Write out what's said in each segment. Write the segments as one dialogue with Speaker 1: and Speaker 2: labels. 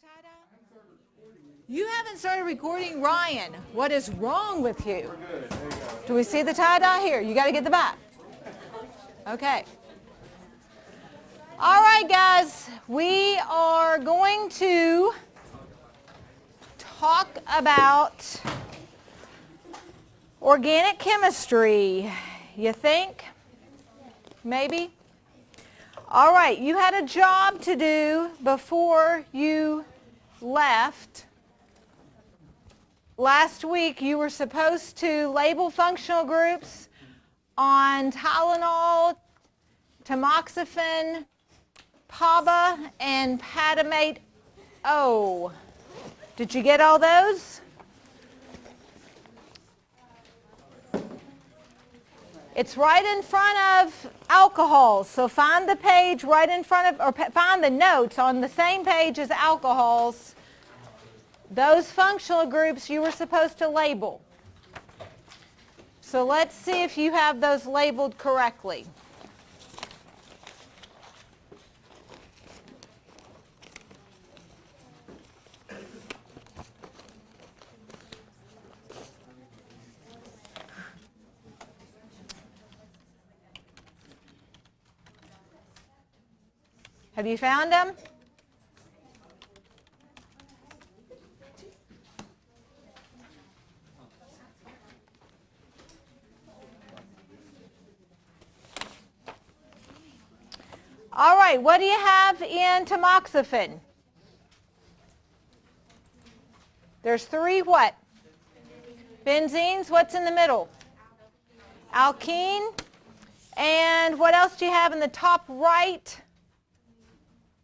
Speaker 1: tie-dye? You haven't started recording, Ryan. What is wrong with you?
Speaker 2: We're good. There you go.
Speaker 1: Do we see the tie-dye here? You got to get the back. Okay. All right, guys. We are going to talk about organic chemistry. You think? Maybe? All right. You had a job to do before you left. Last week, you were supposed to label functional groups on Tylenol, tamoxifen, PABA, and Patamate O. Did you get all those? It's right in front of alcohols. So find the page right in front of, or find the notes on the same page as alcohols. Those functional groups you were supposed to label. So let's see if you have those labeled correctly. Have you found them? All right, what do you have in tamoxifen? There's three what? Benzenes. What's in the middle? Alkene. And what else do you have in the top right?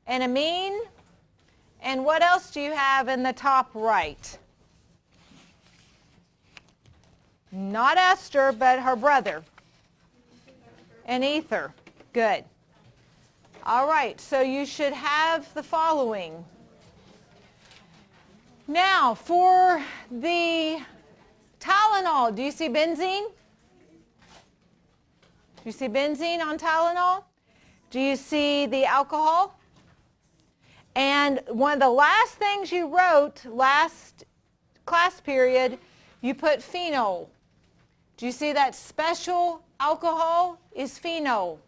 Speaker 1: An amine. And what else do you have in the top right? Not ester, but her brother. An ether. Good. All right, so you should have the following. Now, for the Tylenol, do you see benzene? Do you see benzene on Tylenol? Do you see the alcohol? And one of the last things you wrote last class period, you put phenol. Do you see that special alcohol is phenol?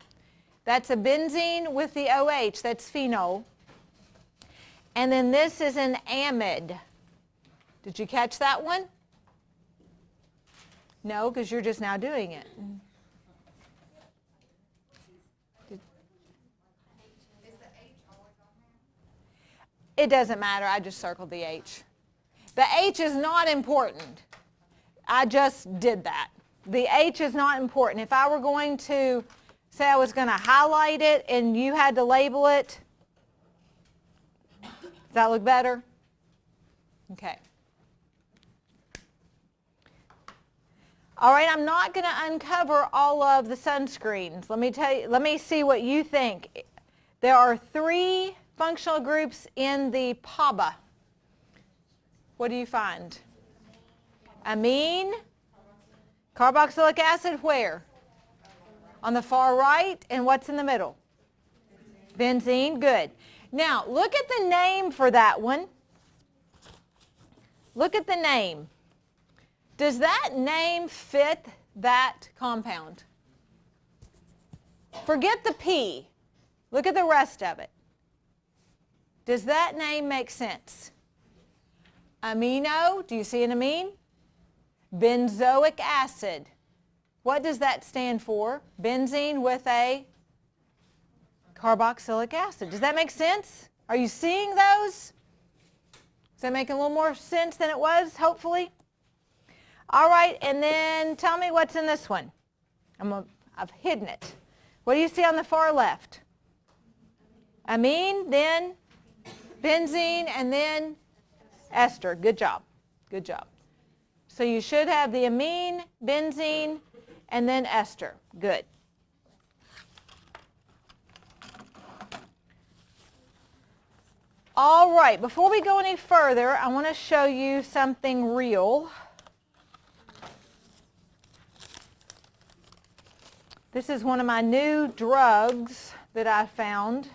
Speaker 1: That's a benzene with the OH, that's phenol. And then this is an amide. Did you catch that one? No, because you're just now doing it. It doesn't matter, I just circled the H. The H is not important. I just did that. The H is not important. If I were going to say I was going to highlight it and you had to label it. Does that look better? Okay. All right, I'm not going to uncover all of the sunscreens. Let me see what you think. There are three functional groups in the PABA. What do you find? Amine, carboxylic acid, where? On the far right, and what's in the middle? Benzene, good. Now, look at the name for that one. Look at the name. Does that name fit that compound? Forget the P. Look at the rest of it. Does that name make sense? Amino, do you see an amine? Benzoic acid. What does that stand for? Benzene with a carboxylic acid. Does that make sense? Are you seeing those? Is that making a little more sense than it was, hopefully? All right, and then tell me what's in this one. I've hidden it. What do you see on the far left? Amine, then benzene, and then ester. Good job. Good job. So you should have the amine, benzene, and then ester. Good. All right, before we go any further, I want to show you something real. This is one of my new drugs that I found.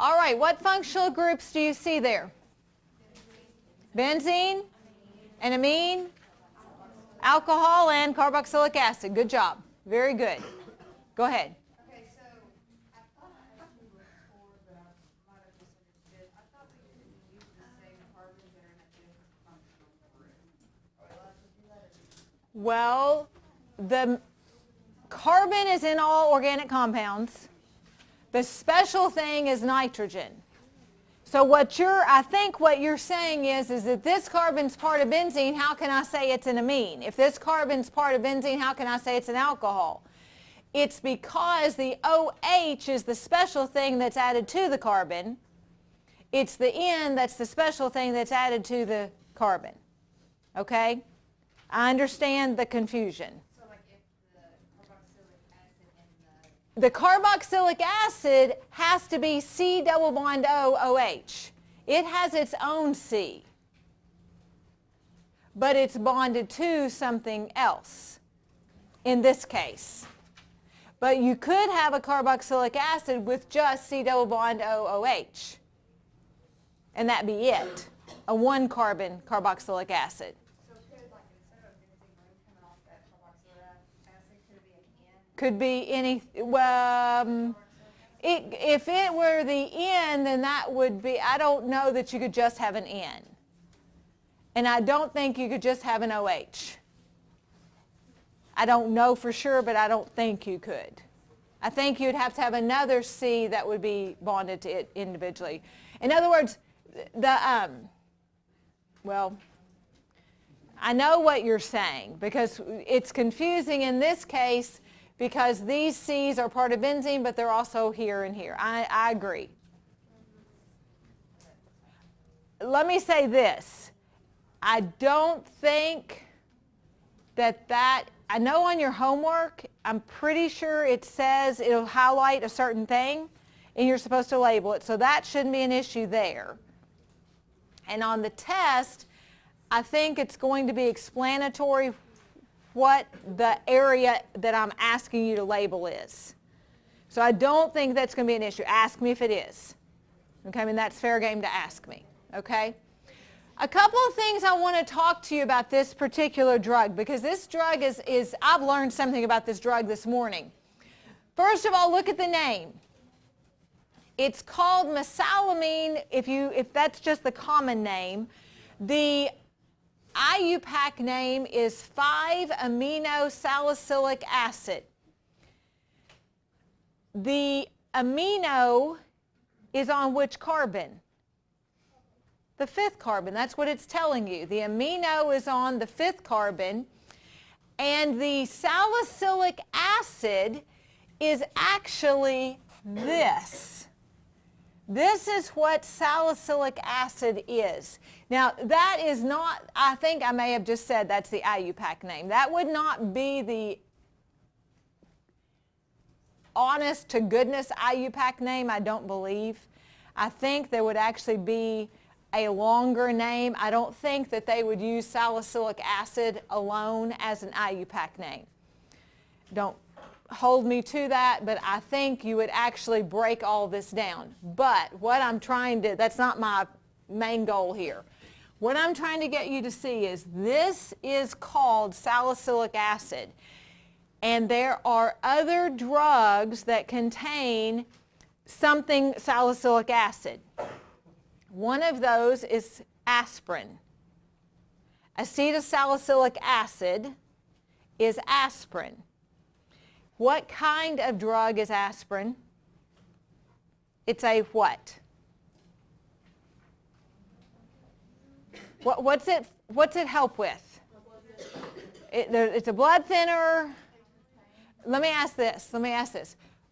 Speaker 1: All right, what functional groups do you see there? Benzene and amine, alcohol, and carboxylic acid. Good job. Very good. Go ahead.
Speaker 2: Okay, so I thought we were before, but I might have misunderstood. I thought we couldn't use the same carbons that are in a different functional group. Are we allowed to do that?
Speaker 1: Well, the carbon is in all organic compounds. The special thing is nitrogen. So I think what you're saying is that this carbon's part of benzene, how can I say it's an amine? If this carbon's part of benzene, how can I say it's an alcohol? It's because the OH is the special thing that's added to the carbon. It's the N that's the special thing that's added to the carbon. Okay? I understand the confusion.
Speaker 2: So like if the carboxylic acid and
Speaker 1: The carboxylic acid has to be C double bond O OH. It has its own C. But it's bonded to something else in this case. But you could have a carboxylic acid with just C double bond O OH. And that be it. A one carbon carboxylic acid.
Speaker 2: so could like instead of benzene ring coming off that carboxylic acid, could it be an N?
Speaker 1: Could be any, well, if it were the N, then that would be, I don't know that you could just have an N. And I don't think you could just have an OH. I don't know for sure, but I don't think you could. I think you'd have to have another C that would be bonded to it individually. In other words, well, I know what you're saying because it's confusing in this case because these C's are part of benzene, but they're also here and here. I agree. Let me say this. I don't think that I know on your homework, I'm pretty sure it says it'll highlight a certain thing and you're supposed to label it. So that shouldn't be an issue there. And on the test, I think it's going to be explanatory what the area that I'm asking you to label is. So I don't think that's going to be an issue. Ask me if it is. Okay, I mean, that's fair game to ask me. Okay? A couple of things I want to talk to you about this particular drug because this drug is I've learned something about this drug this morning. First of all, look at the name. It's called mesalamine if that's just the common name. The IUPAC name is 5-amino-salicylic acid. The amino is on which carbon? The fifth carbon. That's what it's telling you. The amino is on the fifth carbon, and the salicylic acid is actually this. This is what salicylic acid is. Now, that is not, I think I may have just said that's the IUPAC name. That would not be the honest to goodness IUPAC name, I don't believe. I think there would actually be a longer name. I don't think that they would use salicylic acid alone as an IUPAC name. Don't hold me to that, but I think you would actually break all this down. But what I'm trying to, that's not my main goal here. What I'm trying to get you to see is this is called salicylic acid. And there are other drugs that contain something salicylic acid. One of those is aspirin. Acetylsalicylic acid is aspirin. What kind of drug is aspirin? It's a what? What's it help with? It's a blood thinner. Let me ask this.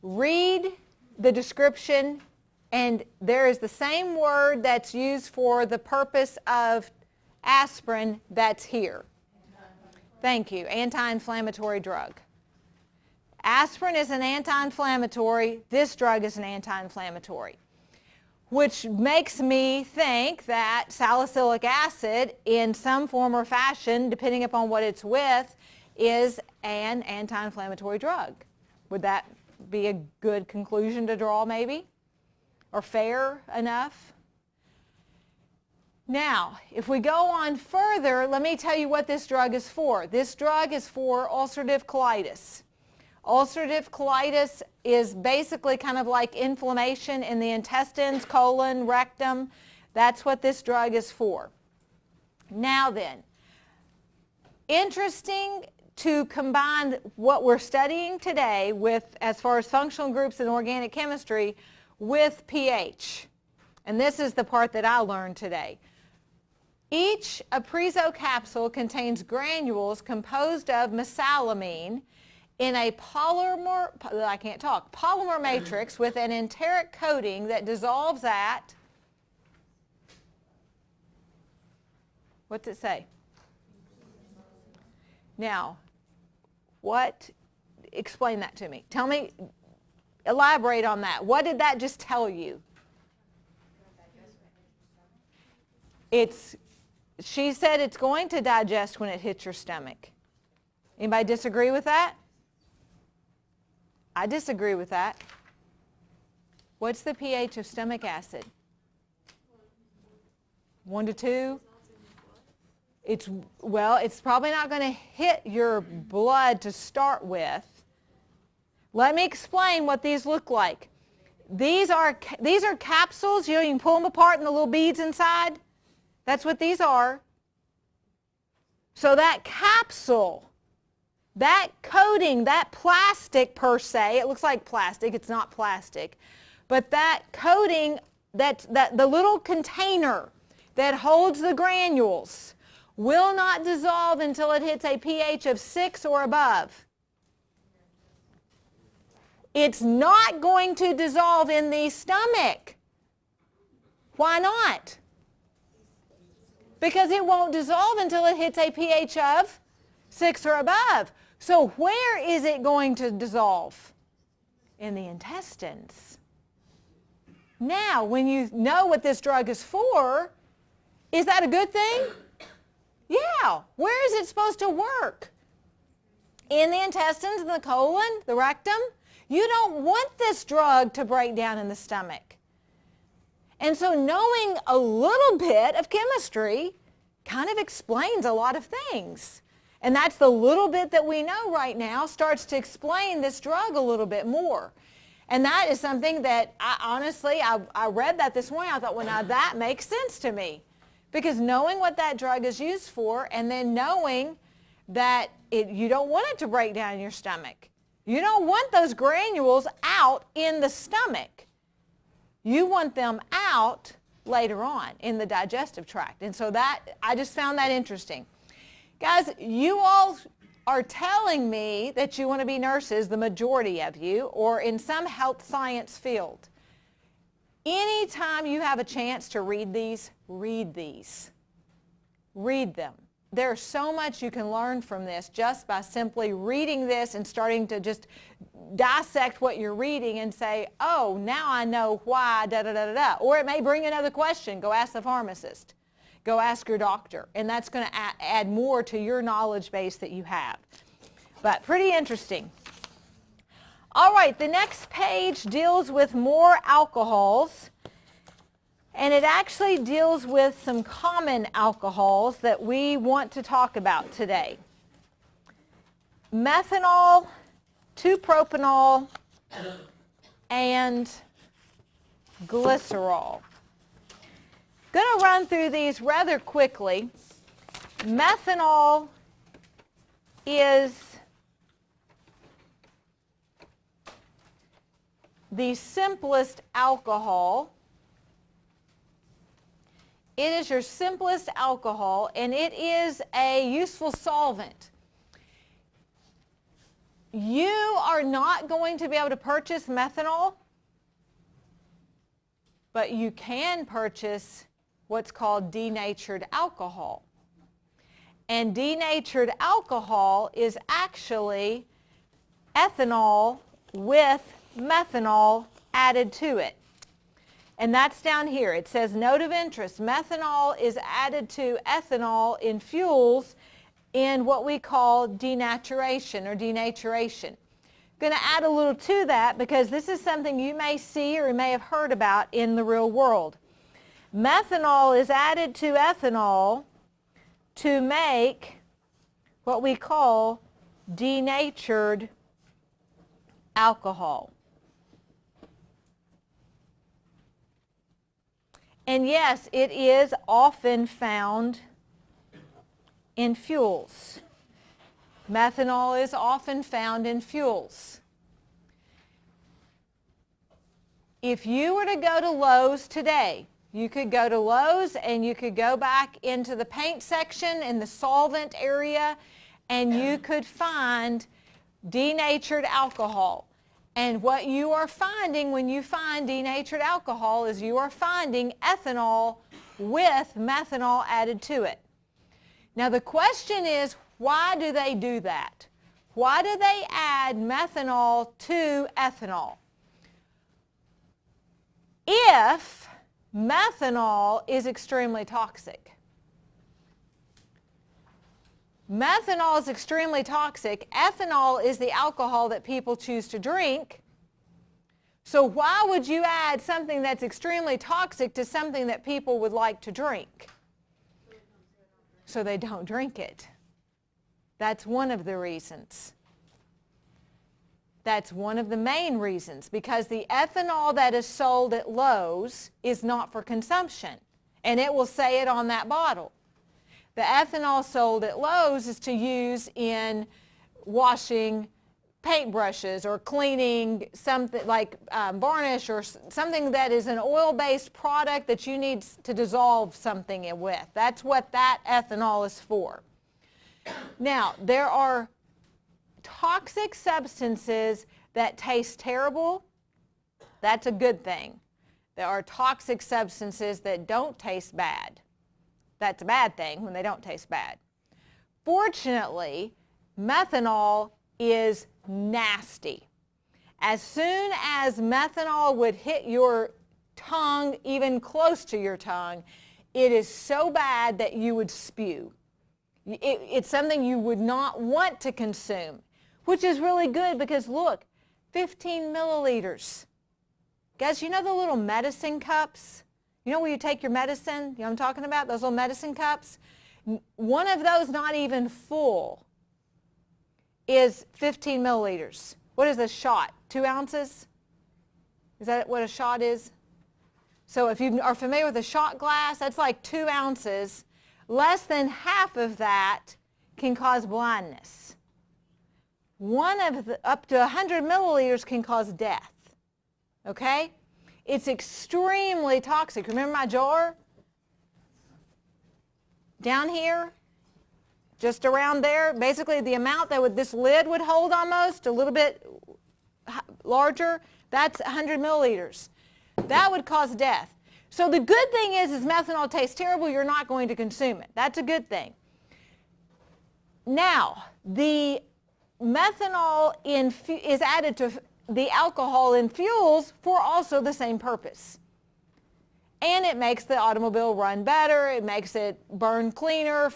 Speaker 1: Read the description, and there is the same word that's used for the purpose of aspirin that's here. Thank you. Anti-inflammatory drug. Aspirin is an anti-inflammatory. This drug is an anti-inflammatory, which makes me think that salicylic acid in some form or fashion, depending upon what it's with, is an anti-inflammatory drug. Would that be a good conclusion to draw maybe? or fair enough? Now, if we go on further, let me tell you what this drug is for. This drug is for ulcerative colitis. Ulcerative colitis is basically kind of like inflammation in the intestines, colon, rectum. That's what this drug is for. Now then, interesting to combine what we're studying today with, as far as functional groups in organic chemistry, with pH. And this is the part that I learned today. Each Aprezo capsule contains granules composed of mesalamine in a polymer matrix with an enteric coating that dissolves at, what's it say? Now, explain that to me. Tell me, elaborate on that. What did that just tell you? She said it's going to digest when it hits your stomach. Anybody disagree with that? I disagree with that. What's the pH of stomach acid? 1 to 2? It's probably not going to hit your blood to start with. Let me explain what these look like. These are capsules. You can pull them apart and the little beads inside. That's what these are. So that capsule, that coating, that plastic per se, it looks like plastic, it's not plastic, but that coating, the little container that holds the granules will not dissolve until it hits a pH of 6 or above. It's not going to dissolve in the stomach. Why not? Because it won't dissolve until it hits a pH of 6 or above. So where is it going to dissolve? In the intestines. Now, when you know what this drug is for, is that a good thing? Yeah. Where is it supposed to work? In the intestines, in the colon, the rectum? You don't want this drug to break down in the stomach. And so knowing a little bit of chemistry kind of explains a lot of things. And that's the little bit that we know right now starts to explain this drug a little bit more. And that is something that I read that this morning. I thought, well, now that makes sense to me. Because knowing what that drug is used for and then knowing that you don't want it to break down in your stomach. You don't want those granules out in the stomach. You want them out later on in the digestive tract. And so I just found that interesting. Guys, you all are telling me that you want to be nurses, the majority of you, or in some health science field. Anytime you have a chance to read these, read these. Read them. There's so much you can learn from this just by simply reading this and starting to just dissect what you're reading and say, oh, now I know why, da-da-da-da-da. Or it may bring another question. Go ask the pharmacist. Go ask your doctor. And that's going to add more to your knowledge base that you have. But pretty interesting. All right, the next page deals with more alcohols. And it actually deals with some common alcohols that we want to talk about today. Methanol, 2-propanol, and glycerol. Going to run through these rather quickly. Methanol is the simplest alcohol. It is your simplest alcohol, and it is a useful solvent. You are not going to be able to purchase methanol, but you can purchase what's called denatured alcohol. And denatured alcohol is actually ethanol with methanol added to it. And that's down here. It says, note of interest, methanol is added to ethanol in fuels in what we call denaturation or denaturation. going to add a little to that because this is something you may see or you may have heard about in the real world. Methanol is added to ethanol to make what we call denatured alcohol. And yes, it is often found in fuels. Methanol is often found in fuels. If you were to go to Lowe's today, you could go to Lowe's and you could go back into the paint section in the solvent area and you could find denatured alcohol. And what you are finding when you find denatured alcohol is you are finding ethanol with methanol added to it. Now the question is, why do they do that? Why do they add methanol to ethanol? If methanol is extremely toxic. Methanol is extremely toxic. Ethanol is the alcohol that people choose to drink. So why would you add something that's extremely toxic to something that people would like to drink? So they don't drink it. That's one of the reasons. That's one of the main reasons, because the ethanol that is sold at Lowe's is not for consumption, and it will say it on that bottle. The ethanol sold at Lowe's is to use in washing paintbrushes or cleaning something like varnish or something that is an oil-based product that you need to dissolve something with. That's what that ethanol is for. Now, there are toxic substances that taste terrible. That's a good thing. There are toxic substances that don't taste bad. That's a bad thing when they don't taste bad. Fortunately, methanol is nasty. As soon as methanol would hit your tongue, even close to your tongue, it is so bad that you would spew. It's something you would not want to consume, which is really good because look, 15 milliliters. Guys, you know the little medicine cups? You know where you take your medicine? You know what I'm talking about? Those little medicine cups? One of those, not even full, is 15 milliliters. What is a shot? 2 ounces? Is that what a shot is? So if you are familiar with a shot glass, that's like 2 ounces. Less than half of that can cause blindness. Up to 100 milliliters can cause death. Okay? It's extremely toxic. Remember my jar? Down here, just around there, basically the amount that this lid would hold almost, a little bit larger, that's 100 milliliters. That would cause death. So the good thing is methanol tastes terrible, you're not going to consume it. That's a good thing. Now, the methanol is added to the alcohol in fuels for also the same purpose. And it makes the automobile run better, it makes it burn cleaner,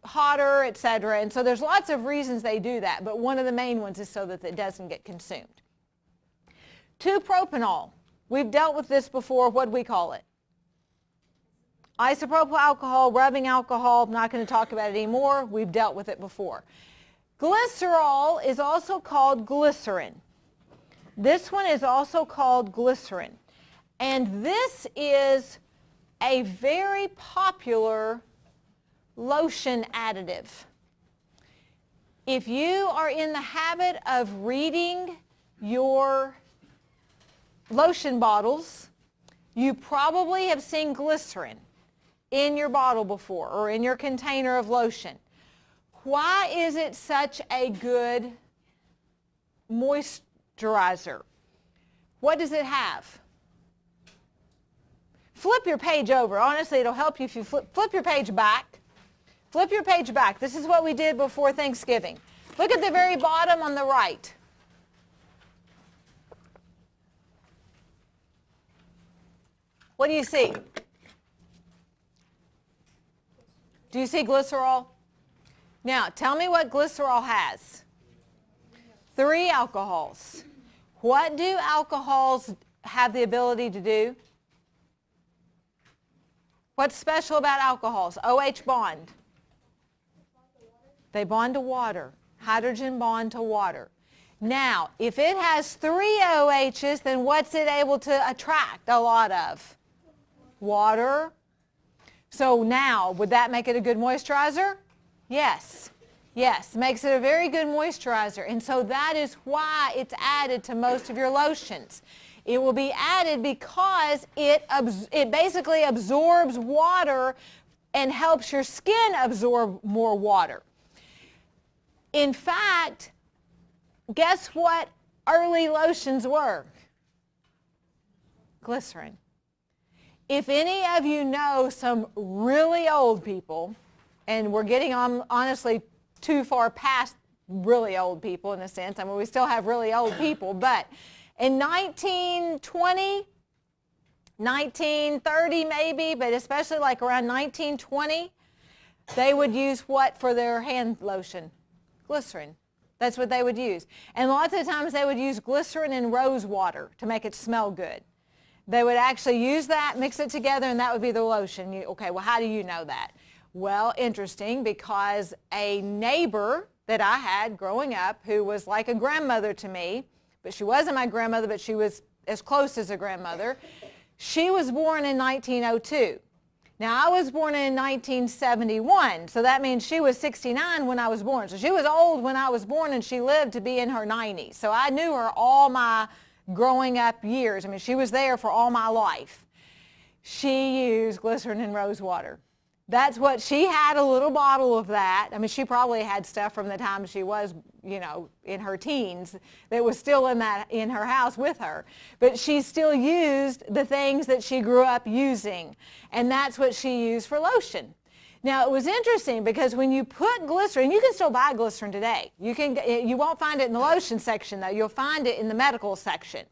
Speaker 1: hotter, etc. And so there's lots of reasons they do that, but one of the main ones is so that it doesn't get consumed. 2-propanol. We've dealt with this before. What do we call it? Isopropyl alcohol, rubbing alcohol. I'm not going to talk about it anymore. We've dealt with it before. Glycerol is also called glycerin. This one is also called glycerin. And this is a very popular lotion additive. If you are in the habit of reading your lotion bottles, you probably have seen glycerin in your bottle before or in your container of lotion. Why is it such a good moisturizer? What does it have? Flip your page over. Honestly, it'll help you if you flip your page back. Flip your page back. This is what we did before Thanksgiving. Look at the very bottom on the right. What do you see? Do you see glycerol? Now, tell me what glycerol has. 3 alcohols. What do alcohols have the ability to do? What's special about alcohols? OH bond. They bond to water. Hydrogen bond to water. Now, if it has 3 OHs, then what's it able to attract a lot of? Water. So now, would that make it a good moisturizer? Yes. Yes, makes it a very good moisturizer. And so that is why it's added to most of your lotions. It will be added because it basically absorbs water and helps your skin absorb more water. In fact, guess what early lotions were? Glycerin. If any of you know some really old people, and we're getting on, honestly, too far past really old people in a sense. I mean, we still have really old people, but in 1920, 1930 maybe, but especially like around 1920, they would use what for their hand lotion? Glycerin. That's what they would use. And lots of times they would use glycerin and rose water to make it smell good. They would actually use that, mix it together, and that would be the lotion. Okay, well, how do you know that? Well, interesting, because a neighbor that I had growing up who was like a grandmother to me, but she wasn't my grandmother, but she was as close as a grandmother. She was born in 1902. Now, I was born in 1971, so that means she was 69 when I was born. So she was old when I was born, and she lived to be in her 90s. So I knew her all my growing up years. I mean, she was there for all my life. She used glycerin and rose water. That's what she had, a little bottle of that. I mean, she probably had stuff from the time she was, in her teens that was still in her house with her. But she still used the things that she grew up using. And that's what she used for lotion. Now, it was interesting because when you put glycerin, you can still buy glycerin today. You won't find it in the lotion section, though. You'll find it in the medical section.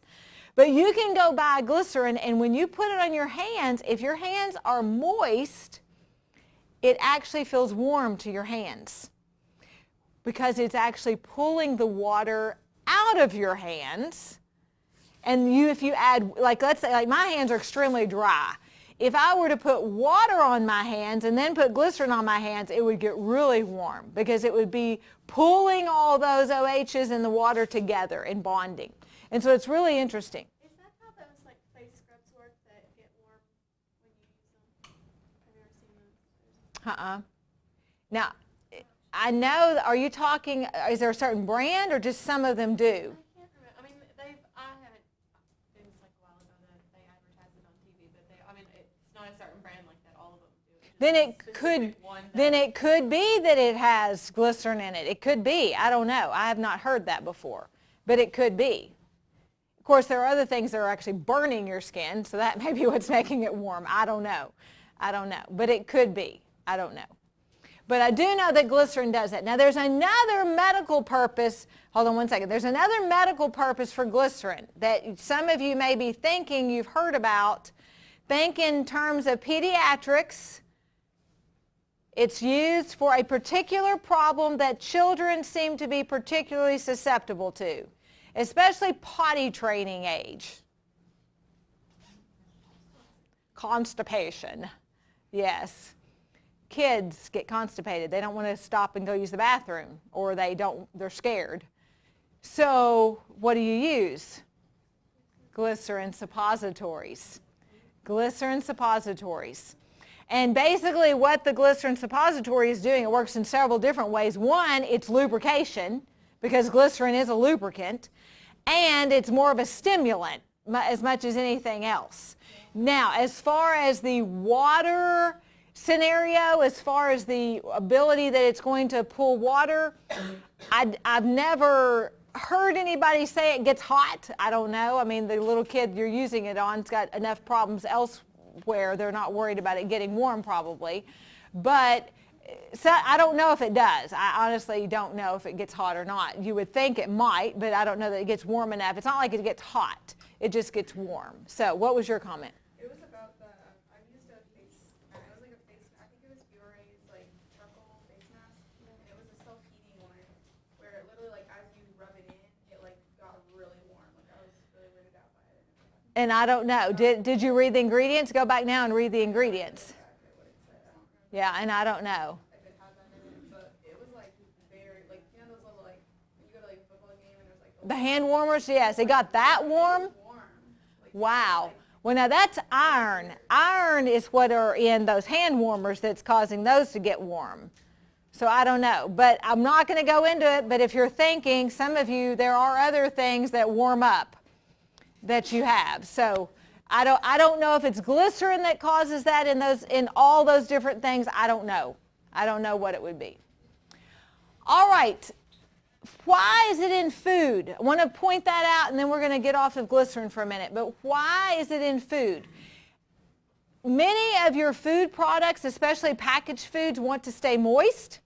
Speaker 1: But you can go buy glycerin, and when you put it on your hands, if your hands are moist, it actually feels warm to your hands because it's actually pulling the water out of your hands. And if you add, let's say, my hands are extremely dry. If I were to put water on my hands and then put glycerin on my hands, it would get really warm because it would be pulling all those OHs and the water together and bonding. And so it's really interesting.
Speaker 3: Is that how those face scrubs work that get warm when you use them? Have you ever seen those?
Speaker 1: Now, I know, are you talking, is there a certain brand or just some of them do?
Speaker 3: I can't remember. I mean, I haven't, it was a while ago that they advertised it on TV, but it's not a certain brand like that. All of them do.
Speaker 1: Then it could be that it has glycerin in it. It could be. I don't know. I have not heard that before, but it could be. Of course, there are other things that are actually burning your skin, so that may be what's making it warm. I don't know. But it could be. I don't know. But I do know that glycerin does that. Now, there's another medical purpose. Hold on one second. There's another medical purpose for glycerin that some of you may be thinking you've heard about. Think in terms of pediatrics. It's used for a particular problem that children seem to be particularly susceptible to, especially potty training age. Constipation. Yes. Kids get constipated. They don't want to stop and go use the bathroom, or they're scared. So what do you use? Glycerin suppositories. Glycerin suppositories. And basically what the glycerin suppository is doing, it works in several different ways. One, it's lubrication, because glycerin is a lubricant, and it's more of a stimulant as much as anything else. Now, as far as the water scenario, as far as the ability that it's going to pull water, I've never heard anybody say it gets hot. I don't know. I mean, the little kid you're using it on's got enough problems elsewhere. They're not worried about it getting warm probably. But so I don't know if it does. I honestly don't know if it gets hot or not. You would think it might, but I don't know that it gets warm enough. It's not like it gets hot. It just gets warm. So what was your comment?
Speaker 2: It was about I used a face, it was like a face, I think it was Biore's charcoal face mask, and it was a self-heating one, where it literally as you rub it in,
Speaker 1: And I don't know. Did you read the ingredients? Go back now and read the ingredients. Yeah, and I don't know.
Speaker 3: If it had that in it, but it was like very, like, you know those little, like, when you go to like a football game and there's like
Speaker 1: The hand warmers, yes. It got that warm?
Speaker 3: warm. Like,
Speaker 1: Wow. Well, now that's iron. Iron is what are in those hand warmers that's causing those to get warm. So I don't know. But I'm not going to go into it. But if you're thinking, some of you, there are other things that warm up that you have. So I don't know if it's glycerin that causes that in all those different things. I don't know. I don't know what it would be. All right. Why is it in food? I want to point that out, and then we're going to get off of glycerin for a minute. But why is it in food? Many of your food products, especially packaged foods, want to stay moist.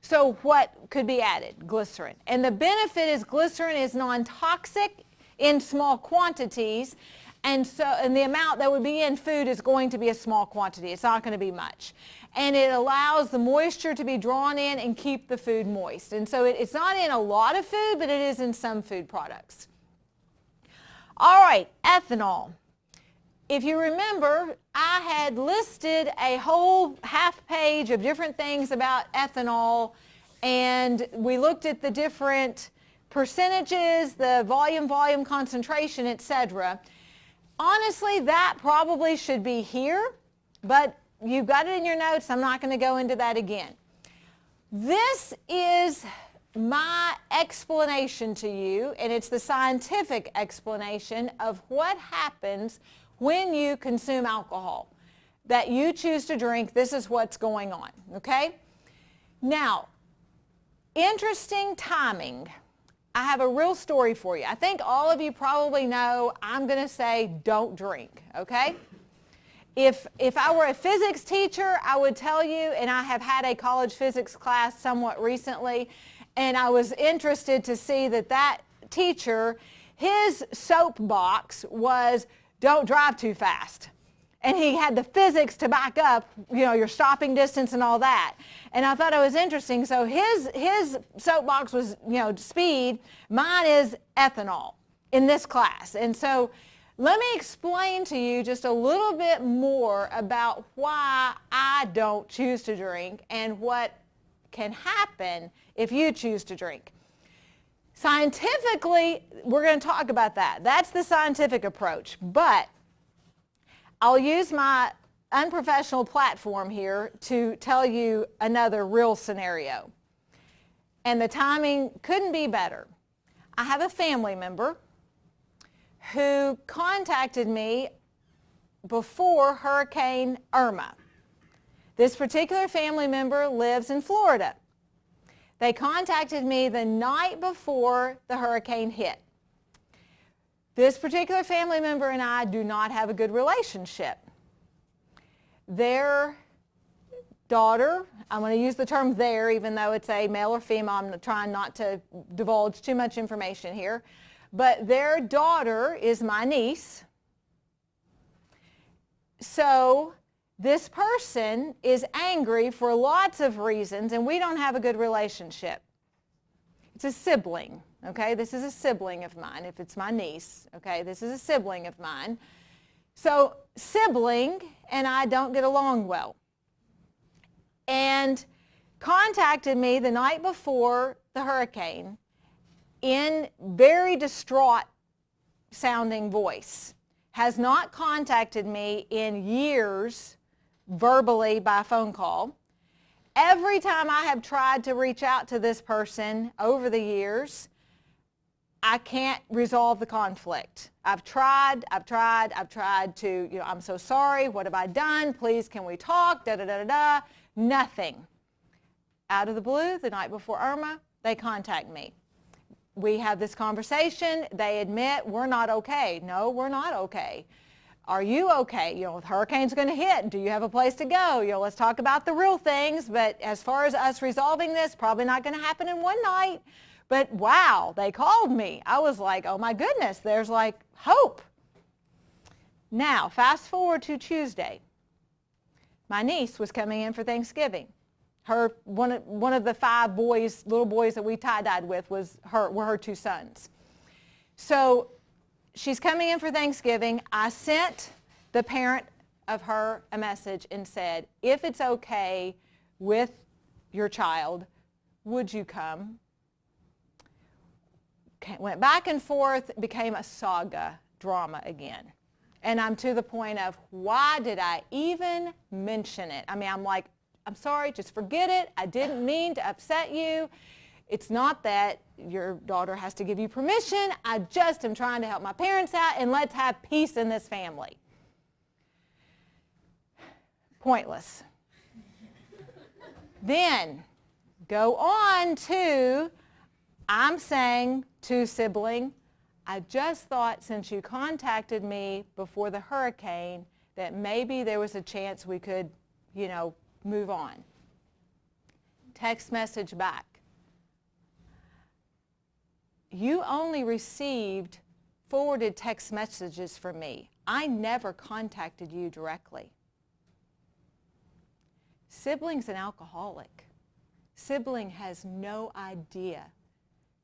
Speaker 1: So what could be added? Glycerin. And the benefit is glycerin is non-toxic in small quantities. And the amount that would be in food is going to be a small quantity. It's not going to be much. And it allows the moisture to be drawn in and keep the food moist. And so it's not in a lot of food, but it is in some food products. All right, ethanol. If you remember, I had listed a whole half page of different things about ethanol, and we looked at the different percentages, the volume, concentration, etc. Honestly, that probably should be here, but you've got it in your notes. I'm not going to go into that again. This is my explanation to you, and it's the scientific explanation of what happens when you consume alcohol that you choose to drink. This is what's going on, okay? Now, interesting timing. I have a real story for you. I think all of you probably know I'm going to say don't drink, okay? If I were a physics teacher, I would tell you, and I have had a college physics class somewhat recently, and I was interested to see that teacher, his soapbox was don't drive too fast. And he had the physics to back up, your stopping distance and all that. And I thought it was interesting. So his soapbox was, speed. Mine is ethanol in this class. And so let me explain to you just a little bit more about why I don't choose to drink and what can happen if you choose to drink. Scientifically, we're going to talk about that. That's the scientific approach. But I'll use my unprofessional platform here to tell you another real scenario. And the timing couldn't be better. I have a family member who contacted me before Hurricane Irma. This particular family member lives in Florida. They contacted me the night before the hurricane hit. This particular family member and I do not have a good relationship. Their daughter, I'm going to use the term their, even though it's a male or female, I'm trying not to divulge too much information here, but their daughter is my niece. So this person is angry for lots of reasons, and we don't have a good relationship. It's a sibling, okay? This is a sibling of mine. If it's my niece, okay, this is a sibling of mine. So sibling and I don't get along well. And contacted me the night before the hurricane in very distraught sounding voice. Has not contacted me in years verbally by phone call. Every time I have tried to reach out to this person over the years, I can't resolve the conflict. I've tried to, I'm so sorry, what have I done? Please, can we talk? Nothing. Out of the blue, the night before Irma, they contact me. We have this conversation. They admit we're not okay. No, we're not okay. Are you okay? The hurricane's going to hit. Do you have a place to go? Let's talk about the real things. But as far as us resolving this, probably not going to happen in one night. But wow, they called me. I was like, oh my goodness, there's like hope. Now, fast forward to Tuesday. My niece was coming in for Thanksgiving. One of the 5 little boys that we tie-dyed with were her 2 sons. So she's coming in for Thanksgiving. I sent the parent of her a message and said, if it's okay with your child, would you come? Went back and forth, became a saga drama again. And I'm to the point of, why did I even mention it? I mean, I'm like, I'm sorry, just forget it. I didn't mean to upset you. It's not that your daughter has to give you permission. I just am trying to help my parents out, and let's have peace in this family. Pointless. Then go on to, I'm saying to sibling, I just thought since you contacted me before the hurricane that maybe there was a chance we could, move on. Text message back. You only received forwarded text messages from me. I never contacted you directly. Sibling's an alcoholic. Sibling has no idea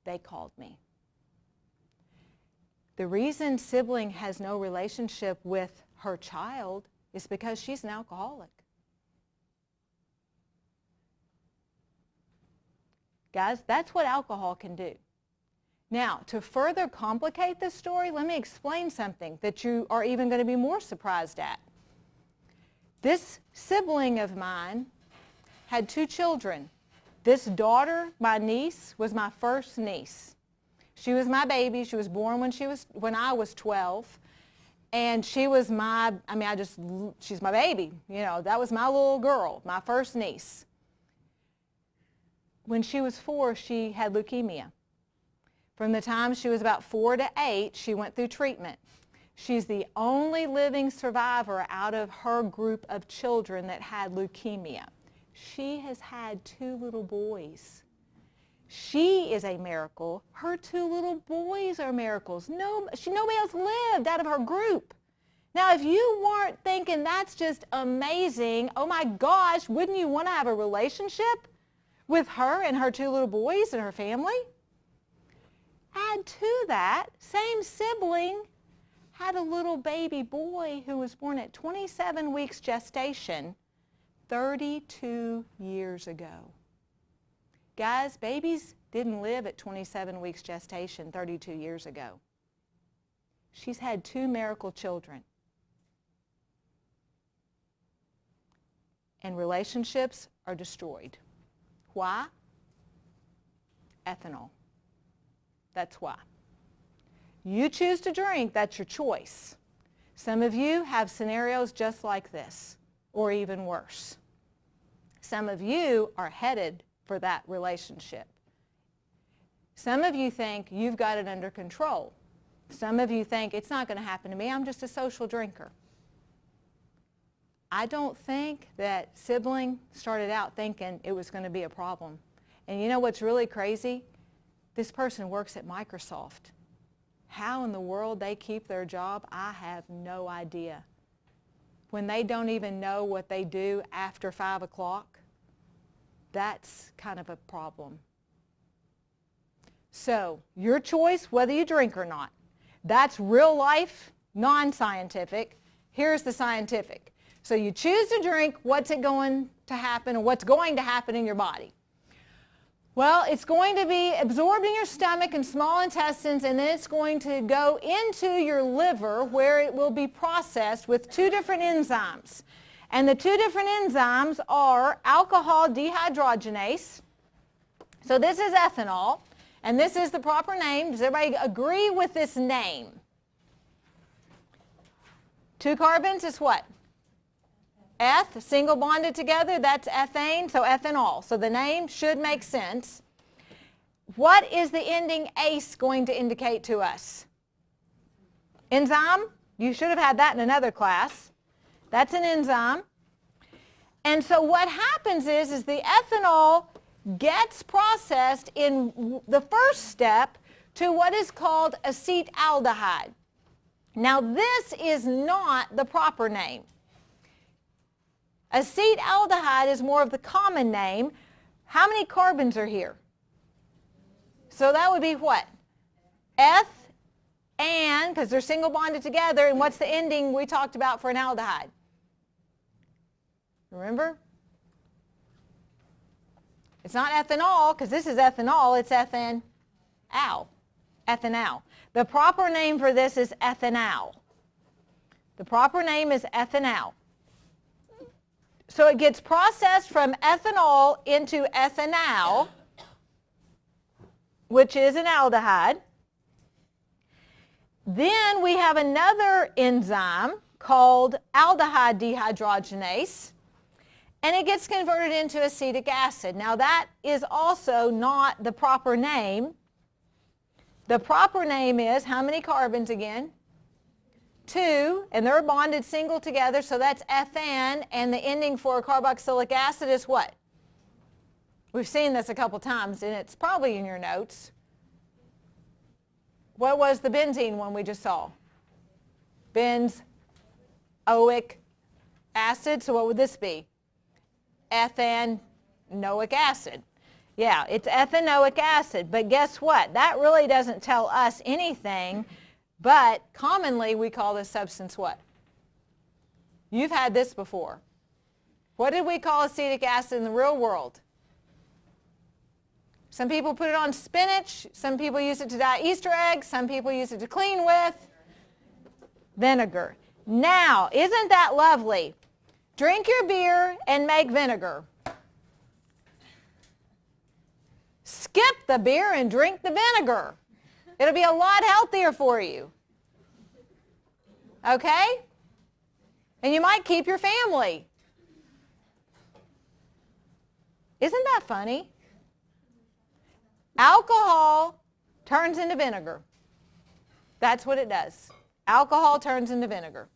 Speaker 1: they called me. The reason sibling has no relationship with her child is because she's an alcoholic. Guys, that's what alcohol can do. Now, to further complicate this story, let me explain something that you are even going to be more surprised at. This sibling of mine had 2 children. This daughter, my niece, was my first niece. She was my baby. She was born when I was 12. And she was she's my baby. That was my little girl, my first niece. When she was 4, she had leukemia. From the time she was about 4 to 8, she went through treatment. She's the only living survivor out of her group of children that had leukemia. She has had 2 little boys. She is a miracle. Her 2 little boys are miracles. Nobody else lived out of her group. Now, if you weren't thinking that's just amazing, oh my gosh, wouldn't you want to have a relationship with her and her 2 little boys and her family? Add to that, same sibling had a little baby boy who was born at 27 weeks gestation 32 years ago. Guys, babies didn't live at 27 weeks gestation 32 years ago. She's had 2 miracle children. And relationships are destroyed. Why? Ethanol. That's why. You choose to drink, that's your choice. Some of you have scenarios just like this, or even worse. Some of you are headed for that relationship. Some of you think you've got it under control. Some of you think it's not going to happen to me, I'm just a social drinker. I don't think that sibling started out thinking it was going to be a problem. And you know what's really crazy? This person works at Microsoft. How in the world they keep their job, I have no idea. When they don't even know what they do after 5 o'clock, that's kind of a problem. So, your choice whether you drink or not. That's real life, non-scientific. Here's the scientific. So you choose to drink, what's it going to happen, or what's going to happen in your body? Well, it's going to be absorbed in your stomach and small intestines, and then it's going to go into your liver where it will be processed with 2 different enzymes. And the 2 different enzymes are alcohol dehydrogenase. So this is ethanol, and this is the proper name. Does everybody agree with this name? 2 carbons is what? Eth, single bonded together, that's ethane, so ethanol. So the name should make sense. What is the ending ACE going to indicate to us? Enzyme? You should have had that in another class. That's an enzyme. And so what happens is the ethanol gets processed in the first step to what is called acetaldehyde. Now this is not the proper name. Acetaldehyde is more of the common name. How many carbons are here? So that would be what? Eth, and, because they're single bonded together, and what's the ending we talked about for an aldehyde? Remember? It's not ethanol, because this is ethanol, it's ethanal. Ethanal. The proper name for this is ethanal. The proper name is ethanal. So it gets processed from ethanol into ethanal, which is an aldehyde. Then we have another enzyme called aldehyde dehydrogenase, and it gets converted into acetic acid. Now that is also not the proper name. The proper name is, how many carbons again? 2, and they're bonded single together, so that's ethane, and the ending for carboxylic acid is what? We've seen this a couple times, and it's probably in your notes. What was the benzene one we just saw? Benzoic acid, so what would this be? Ethanoic acid. Yeah, it's ethanoic acid, but guess what? That really doesn't tell us anything, but commonly we call this substance what? You've had this before. What did we call acetic acid in the real world? Some people put it on spinach, some people use it to dye Easter eggs, some people use it to clean with. Vinegar. Now, isn't that lovely? Drink your beer and make vinegar. Skip the beer and drink the vinegar. It'll be a lot healthier for you. Okay? And you might keep your family. Isn't that funny? Alcohol turns into vinegar. That's what it does. Alcohol turns into vinegar.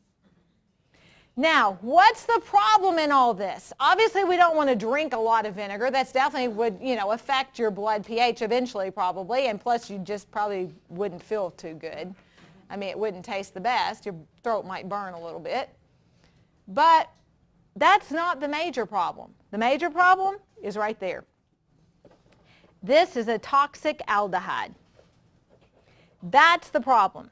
Speaker 1: Now, what's the problem in all this? Obviously, we don't want to drink a lot of vinegar. That's definitely would, affect your blood pH eventually probably, and plus you just probably wouldn't feel too good. I mean, it wouldn't taste the best. Your throat might burn a little bit. But that's not the major problem. The major problem is right there. This is a toxic aldehyde. That's the problem.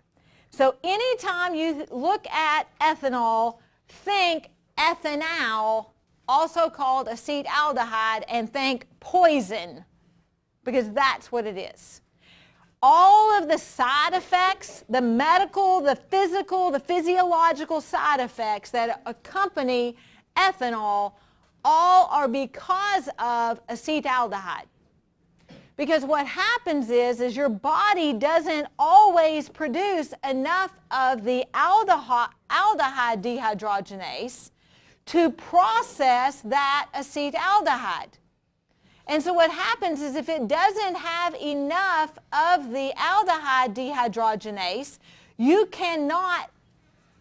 Speaker 1: So anytime you look at ethanol, think ethanal, also called acetaldehyde, and think poison, because that's what it is. All of the side effects, the medical, the physical, the physiological side effects that accompany ethanol, all are because of acetaldehyde. Because what happens is your body doesn't always produce enough of the aldehyde dehydrogenase to process that acetaldehyde. And so what happens is if it doesn't have enough of the aldehyde dehydrogenase, you cannot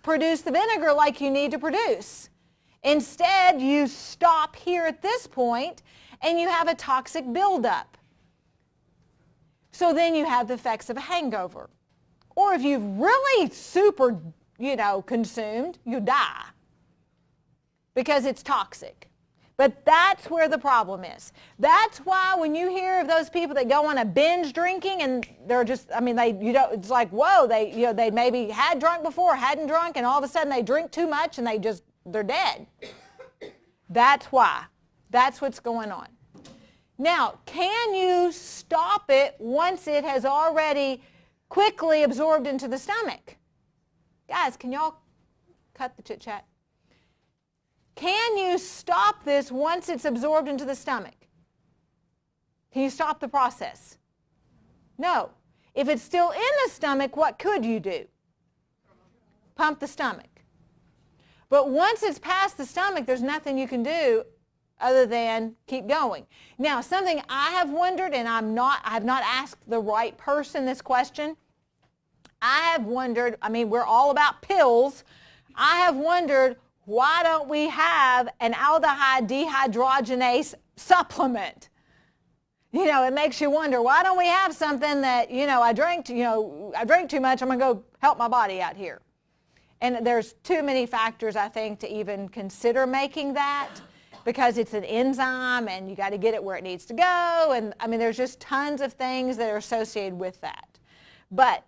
Speaker 1: produce the vinegar like you need to produce. Instead, you stop here at this point and you have a toxic buildup. So then you have the effects of a hangover. Or if you've really super, consumed, you die because it's toxic. But that's where the problem is. That's why when you hear of those people that go on a binge drinking and they're just, it's like, whoa, they maybe had drunk before, hadn't drunk, and all of a sudden they drink too much and they're dead. That's why. That's what's going on. Now, can you stop it once it has already quickly absorbed into the stomach? Guys, can y'all cut the chit-chat? Can you stop this once it's absorbed into the stomach? Can you stop the process? No. If it's still in the stomach, what could you do? Pump the stomach. But once it's past the stomach, there's nothing you can do other than keep going. Now, something I have wondered, and I have not asked the right person this question. I have wondered, we're all about pills. I have wondered, why don't we have an aldehyde dehydrogenase supplement? It makes you wonder, why don't we have something that, I drank too much, I'm going to go help my body out here. And there's too many factors, I think, to even consider making that, because it's an enzyme and you got to get it where it needs to go. And there's just tons of things that are associated with that. But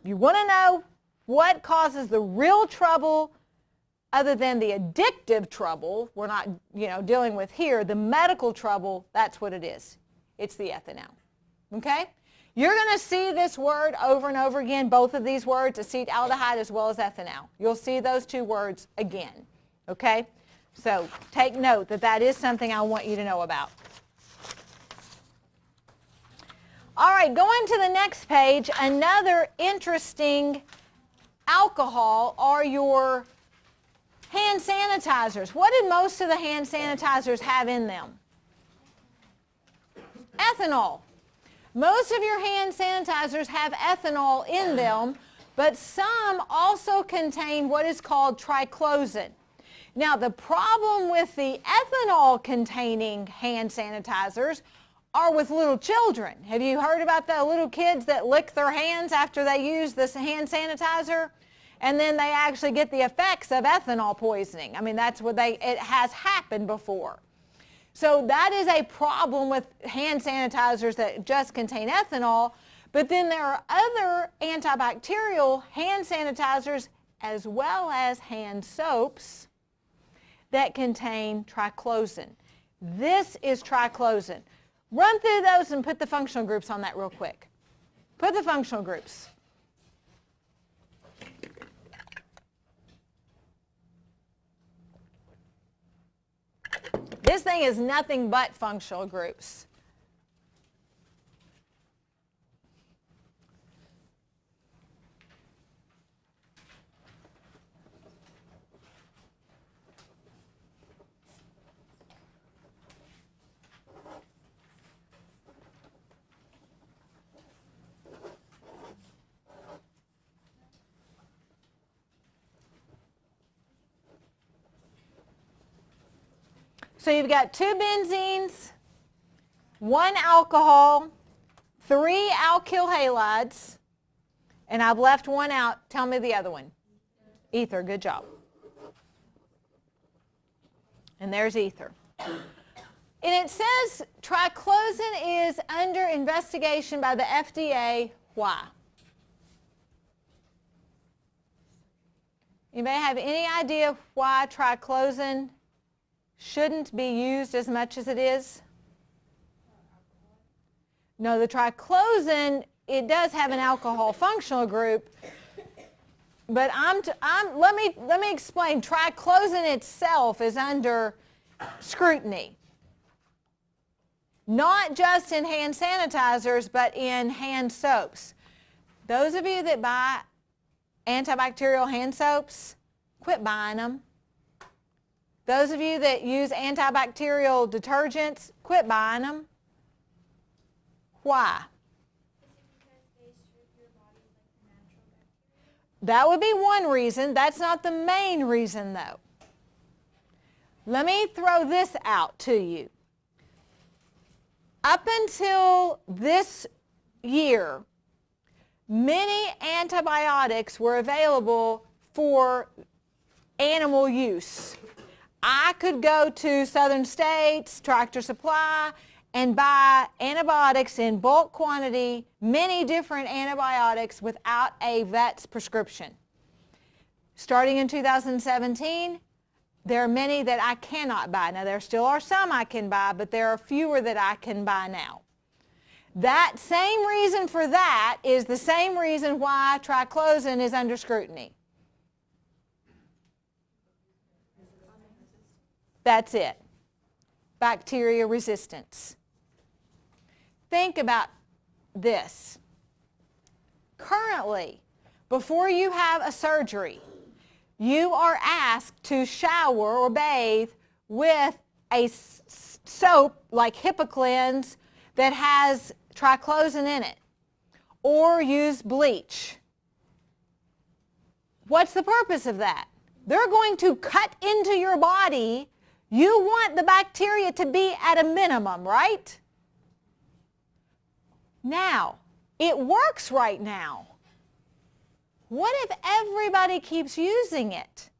Speaker 1: You want to know what causes the real trouble other than the addictive trouble we're not, dealing with here, the medical trouble, that's what it is. It's the ethanol. Okay? You're going to see this word over and over again, both of these words, acetaldehyde as well as ethanol. You'll see those two words again. Okay? So take note that that is something I want you to know about. All right, going to the next page, another interesting alcohol are your hand sanitizers. What did most of the hand sanitizers have in them? Ethanol. Most of your hand sanitizers have ethanol in them, but some also contain what is called triclosan. Now, the problem with the ethanol-containing hand sanitizers are with little children. Have you heard about the little kids that lick their hands after they use this hand sanitizer? And then they actually get the effects of ethanol poisoning. I mean, that's what it has happened before. So that is a problem with hand sanitizers that just contain ethanol. But then there are other antibacterial hand sanitizers as well as hand soaps that contain triclosan. This is triclosan. Run through those and put the functional groups on that real quick. Put the functional groups. This thing is nothing but functional groups. So you've got 2 benzenes, 1 alcohol, 3 alkyl halides, and I've left 1 out. Tell me the other one. Ether, good job. And there's ether. And it says triclosan is under investigation by the FDA. Why? Anybody have any idea why triclosan shouldn't be used as much as it is? No, the triclosan, it does have an alcohol functional group, but let me explain. Triclosan itself is under scrutiny, not just in hand sanitizers, but in hand soaps. Those of you that buy antibacterial hand soaps, quit buying them. Those of you that use antibacterial detergents, quit buying them. Why? That would be one reason. That's not the main reason, though. Let me throw this out to you. Up until this year, many antibiotics were available for animal use. I could go to Southern States, Tractor Supply, and buy antibiotics in bulk quantity, many different antibiotics without a vet's prescription. Starting in 2017, there are many that I cannot buy. Now, there still are some I can buy, but there are fewer that I can buy now. That same reason for that is the same reason why triclosan is under scrutiny. That's it. Bacteria resistance. Think about this. Currently, before you have a surgery, you are asked to shower or bathe with a soap like HipaCleanse that has triclosan in it, or use bleach. What's the purpose of that? They're going to cut into your body. You want the bacteria to be at a minimum, right? Now, it works right now. What if everybody keeps using it?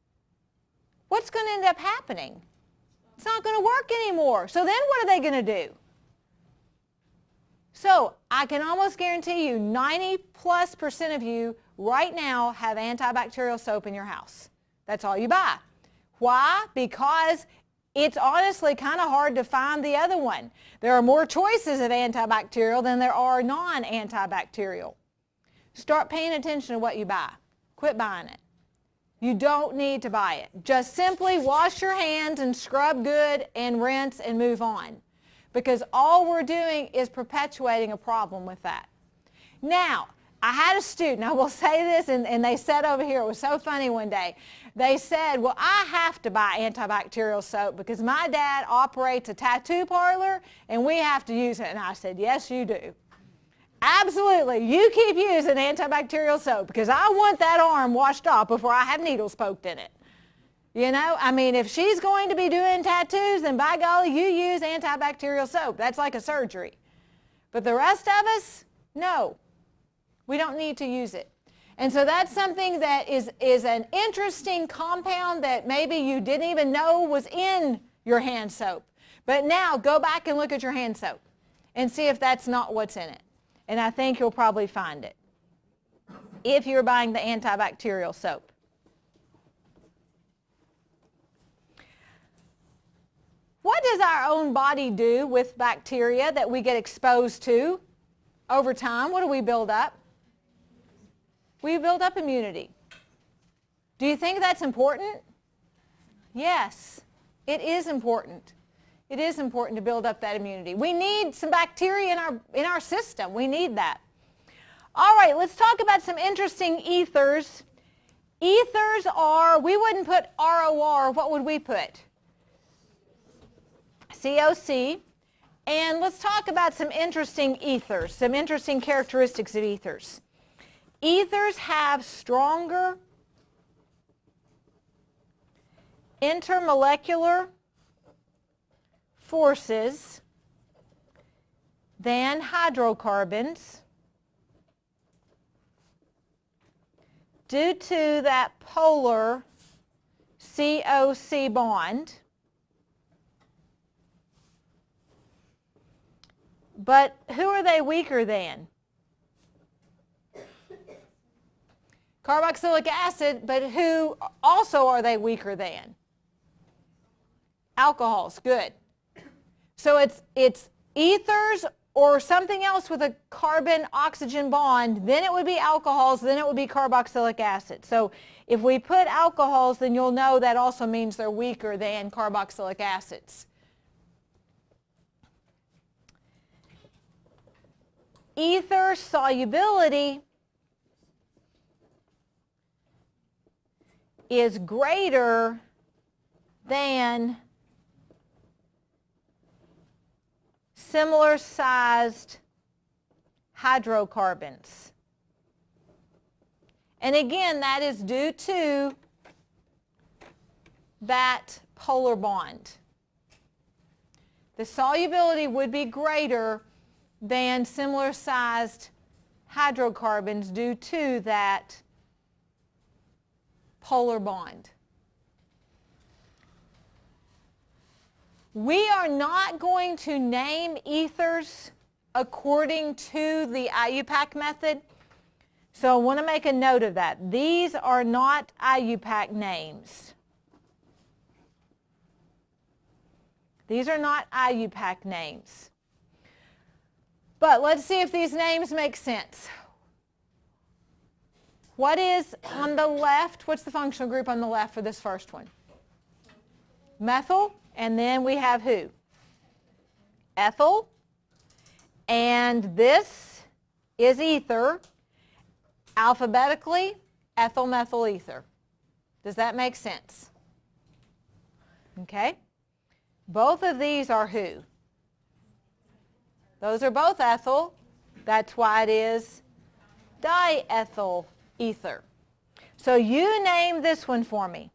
Speaker 1: What's going to end up happening? It's not going to work anymore. So then what are they going to do? So I can almost guarantee you 90+% of you right now have antibacterial soap in your house. That's all you buy. Why? Because it's honestly kind of hard to find the other one. There are more choices of antibacterial than there are non-antibacterial. Start paying attention to what you buy. Quit buying it. You don't need to buy it. Just simply wash your hands and scrub good and rinse and move on. Because all we're doing is perpetuating a problem with that. Now, I had a student, I will say this, and they said over here, it was so funny one day. They said, well, I have to buy antibacterial soap because my dad operates a tattoo parlor and we have to use it. And I said, yes, you do. Absolutely. You keep using antibacterial soap because I want that arm washed off before I have needles poked in it. You know, I mean, if she's going to be doing tattoos, then by golly, you use antibacterial soap. That's like a surgery. But the rest of us, no. We don't need to use it. And so that's something that is an interesting compound that maybe you didn't even know was in your hand soap. But now go back and look at your hand soap and see if that's not what's in it. And I think you'll probably find it if you're buying the antibacterial soap. What does our own body do with bacteria that we get exposed to over time? What do we build up? We build up immunity. Do you think that's important? Yes, it is important. It is important to build up that immunity. We need some bacteria in our system. We need that. All right, let's talk about some interesting ethers. Ethers are, we wouldn't put ROR, what would we put? COC. And let's talk about some interesting ethers, some interesting characteristics of ethers. Ethers have stronger intermolecular forces than hydrocarbons due to that polar COC bond. But who are they weaker than? Carboxylic acid, but who also are they weaker than? Alcohols, good. So it's ethers or something else with a carbon-oxygen bond, then it would be alcohols, then it would be carboxylic acid. So if we put alcohols, then you'll know that also means they're weaker than carboxylic acids. Ether solubility is greater than similar sized hydrocarbons. And again, that is due to that polar bond. The solubility would be greater than similar sized hydrocarbons due to that polar bond. We are not going to name ethers according to the IUPAC method, so I want to make a note of that. These are not IUPAC names. These are not IUPAC names. But let's see if these names make sense. What is on the left? What's the functional group on the left for this first one? Methyl. And then we have who? Ethyl. And this is ether. Alphabetically, ethyl methyl ether. Does that make sense? Okay. Both of these are who? Those are both ethyl. That's why it is diethyl ether. So you name this one for me.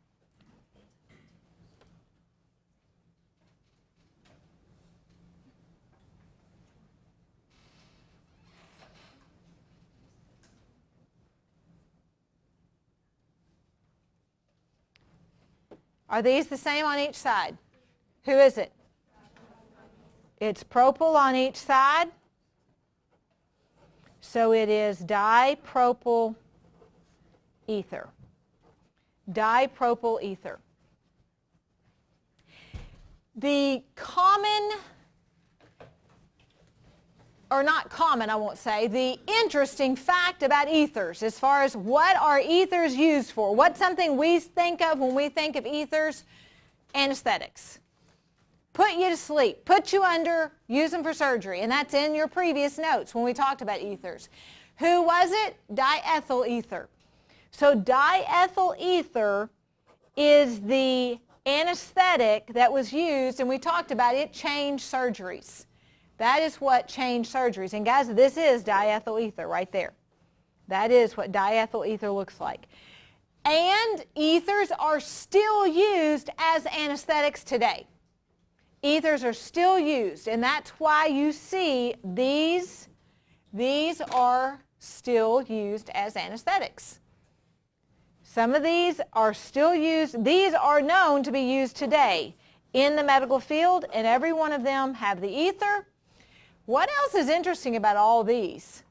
Speaker 1: Are these the same on each side? Who is it? It's propyl on each side. So it is dipropyl ether. Dipropyl ether. The common, or not common, I won't say, the interesting fact about ethers as far as what are ethers used for, what's something we think of when we think of ethers? Anesthetics. Put you to sleep, put you under, use them for surgery, and that's in your previous notes when we talked about ethers. Who was it? Diethyl ether. So diethyl ether is the anesthetic that was used, and we talked about it changed surgeries. That is what changed surgeries. And guys, this is diethyl ether right there. That is what diethyl ether looks like. And ethers are still used as anesthetics today. Ethers are still used, and that's why you see these are still used as anesthetics. Some of these are still used. These are known to be used today in the medical field, and every one of them have the ether. What else is interesting about all these?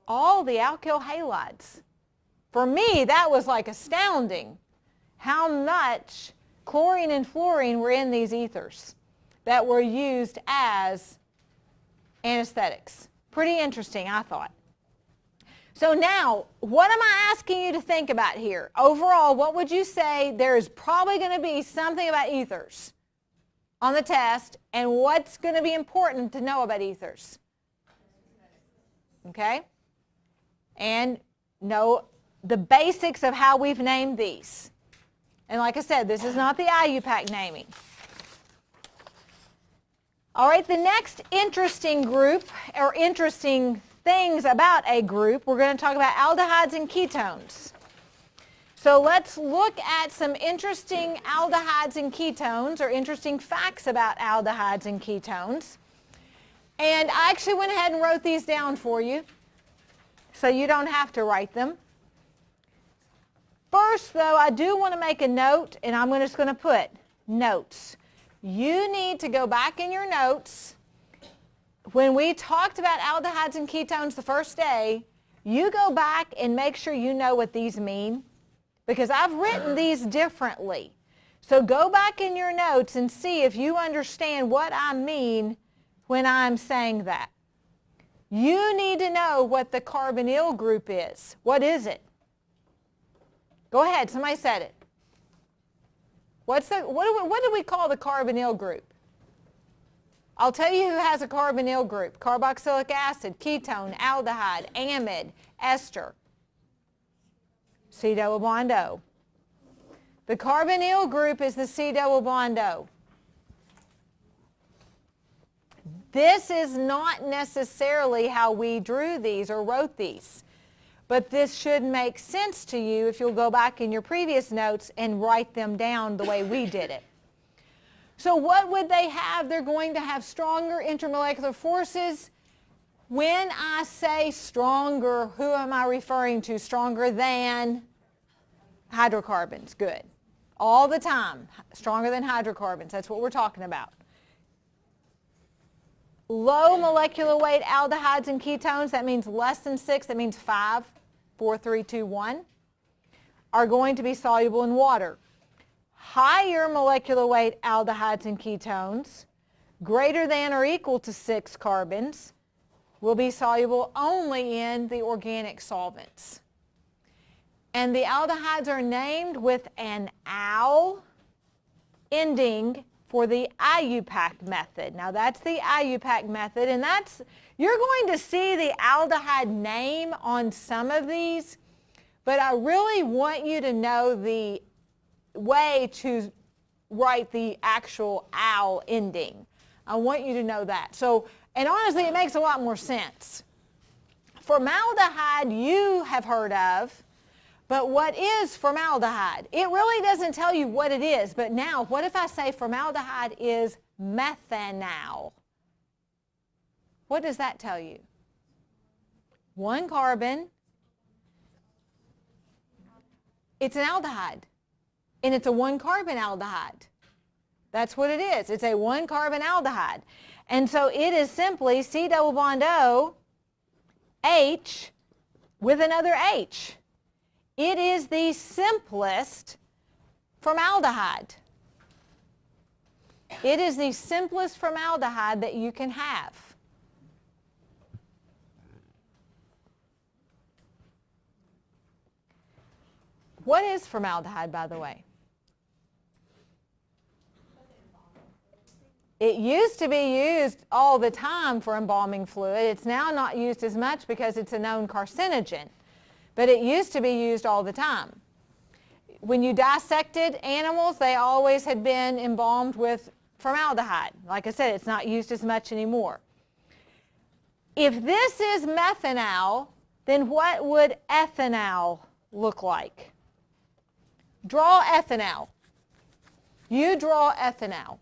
Speaker 1: All the alkyl halides. For me, that was like astounding how much chlorine and fluorine were in these ethers that were used as anesthetics. Pretty interesting, I thought. So now, what am I asking you to think about here? Overall, what would you say there is probably going to be something about ethers on the test, and what's going to be important to know about ethers? Okay? And know the basics of how we've named these. And like I said, this is not the IUPAC naming. All right, the next interesting group, or interesting things about a group, we're going to talk about aldehydes and ketones. So let's look at some interesting aldehydes and ketones, or interesting facts about aldehydes and ketones. And I actually went ahead and wrote these down for you, so you don't have to write them. First, though, I do want to make a note, and I'm just going to put notes. You need to go back in your notes. When we talked about aldehydes and ketones the first day, you go back and make sure you know what these mean, because I've written these differently. So go back in your notes and see if you understand what I mean when I'm saying that. You need to know what the carbonyl group is. What is it? Go ahead, somebody said it. What do we call the carbonyl group? I'll tell you who has a carbonyl group. Carboxylic acid, ketone, aldehyde, amide, ester. C-double bond O. The carbonyl group is the C-double bond O. This is not necessarily how we drew these or wrote these. But this should make sense to you if you'll go back in your previous notes and write them down the way we did it. So what would they have? They're going to have stronger intermolecular forces. When I say stronger, who am I referring to? Stronger than hydrocarbons. Good. All the time. Stronger than hydrocarbons. That's what we're talking about. Low molecular weight aldehydes and ketones, that means less than 6, that means 5, 4, 3, 2, 1, are going to be soluble in water. Higher molecular weight aldehydes and ketones, greater than or equal to 6 carbons, will be soluble only in the organic solvents. And the aldehydes are named with an -al ending for the IUPAC method. Now that's the IUPAC method, and you're going to see the aldehyde name on some of these, but I really want you to know the way to write the actual -al ending. I want you to know that. So, and honestly, it makes a lot more sense. Formaldehyde you have heard of, but what is formaldehyde? It really doesn't tell you what it is, but now what if I say formaldehyde is methanal? What does that tell you? 1 carbon. It's an aldehyde, and it's a 1 carbon aldehyde. That's what it is. It's a 1 carbon aldehyde. And so it is simply C double bond O, H with another H. It is the simplest formaldehyde. It is the simplest formaldehyde that you can have. What is formaldehyde, by the way? It used to be used all the time for embalming fluid. It's now not used as much because it's a known carcinogen. But it used to be used all the time. When you dissected animals, they always had been embalmed with formaldehyde. Like I said, it's not used as much anymore. If this is methanol, then what would ethanol look like? Draw ethanol. You draw ethanol.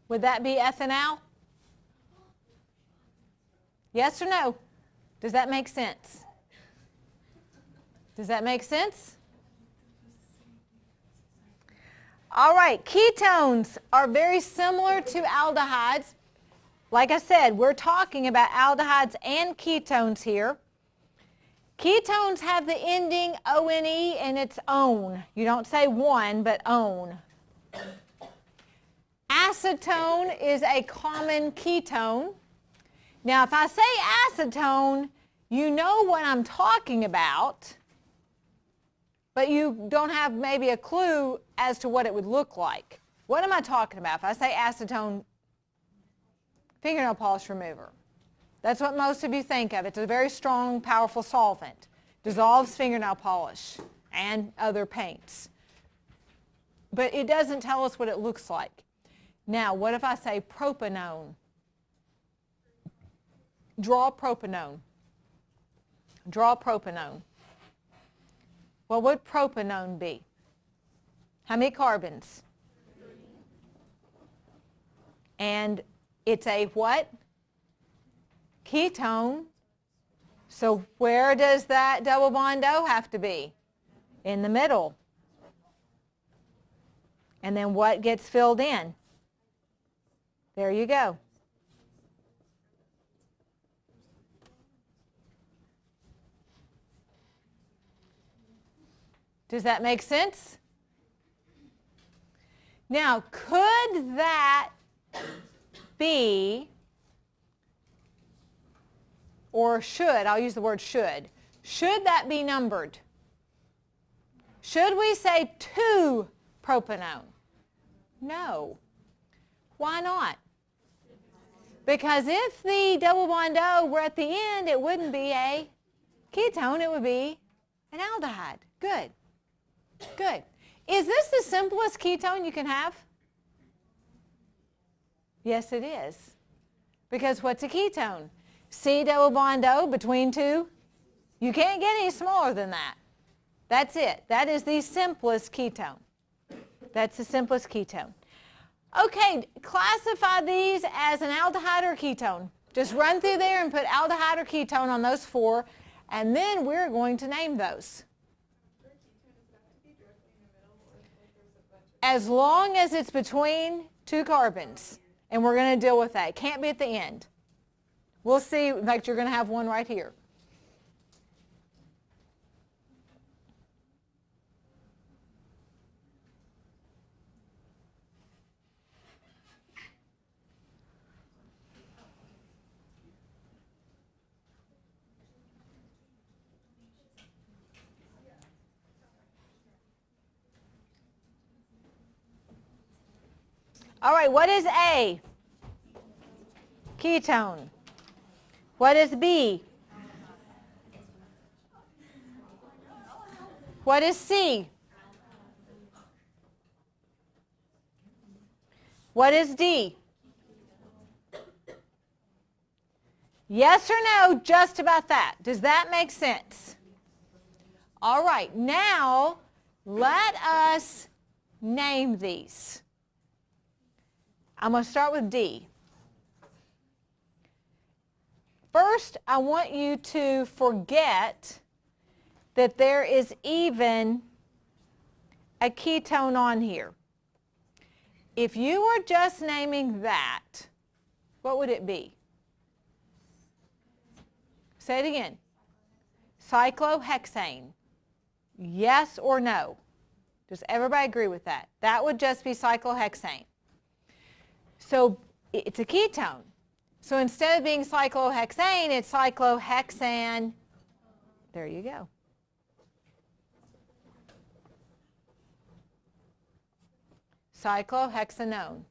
Speaker 1: Would that be ethanol? Yes or no? Does that make sense? Does that make sense? All right, ketones are very similar to aldehydes. Like I said, we're talking about aldehydes and ketones here. Ketones have the ending ONE and it's own. You don't say one, but own. Acetone is a common ketone. Now, if I say acetone, you know what I'm talking about, but you don't have maybe a clue as to what it would look like. What am I talking about? If I say acetone fingernail polish remover, that's what most of you think of. It's a very strong, powerful solvent. Dissolves fingernail polish and other paints. But it doesn't tell us what it looks like. Now, what if I say propanone? Draw propanone. Draw propanone. What would propanone be? How many carbons? And it's a what? Ketone. So where does that double bond O have to be? In the middle. And then what gets filled in? There you go. Does that make sense? Now, could that be, or should, I'll use the word should that be numbered? Should we say 2-propanone? No. Why not? Because if the double bond O were at the end, it wouldn't be a ketone, it would be an aldehyde. Good. Good. Is this the simplest ketone you can have? Yes, it is. Because what's a ketone? C double bond O between two. You can't get any smaller than that. That's it. That is the simplest ketone. That's the simplest ketone. Okay, classify these as an aldehyde or ketone. Just run through there and put aldehyde or ketone on those four, and then we're going to name those. As long as it's between two carbons, and we're going to deal with that. It can't be at the end. We'll see. In fact, you're going to have one right here. All right, what is A? Ketone. What is B? What is C? What is D? Yes or no, just about that. Does that make sense? All right, now let us name these. I'm going to start with D. First, I want you to forget that there is even a ketone on here. If you were just naming that, what would it be? Say it again. Cyclohexane. Yes or no? Does everybody agree with that? That would just be cyclohexane. So it's a ketone. So instead of being cyclohexane, it's cyclohexane. There you go. Cyclohexanone.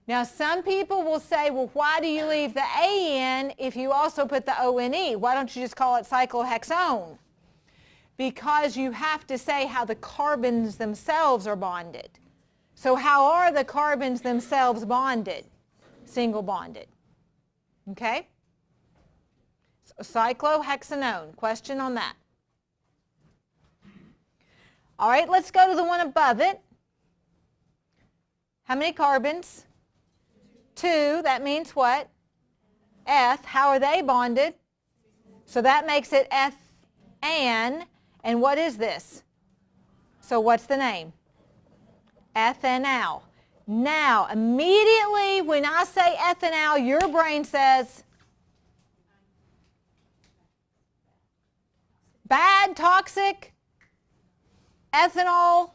Speaker 1: Now some people will say, well, why do you leave the A in if you also put the O-N-E? Why don't you just call it cyclohexone? Because you have to say how the carbons themselves are bonded. So how are the carbons themselves bonded? Single bonded. Okay? So cyclohexanone. Question on that. All right, let's go to the one above it. How many carbons? 2. That means what? Eth. How are they bonded? So that makes it eth-an. And what is this? So what's the name? Ethanal. Now, immediately when I say ethanal, your brain says bad, toxic, ethanol,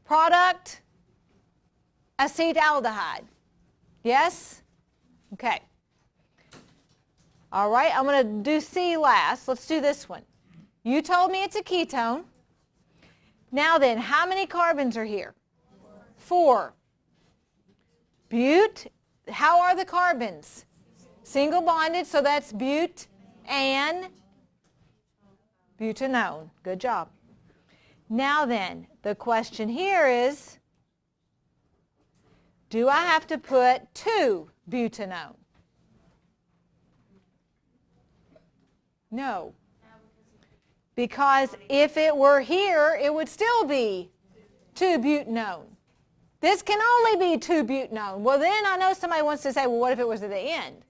Speaker 1: product, acetaldehyde. Yes? Okay. All right, I'm going to do C last. Let's do this one. You told me it's a ketone. Now then, how many carbons are here? 4. Bute, how are the carbons? Single bonded, so that's bute and butanone. Good job. Now then, the question here is, do I have to put 2 butanone? No. Because if it were here, it would still be 2 butanone. This can only be 2 butanone. Well, then I know somebody wants to say, well, what if it was at the end?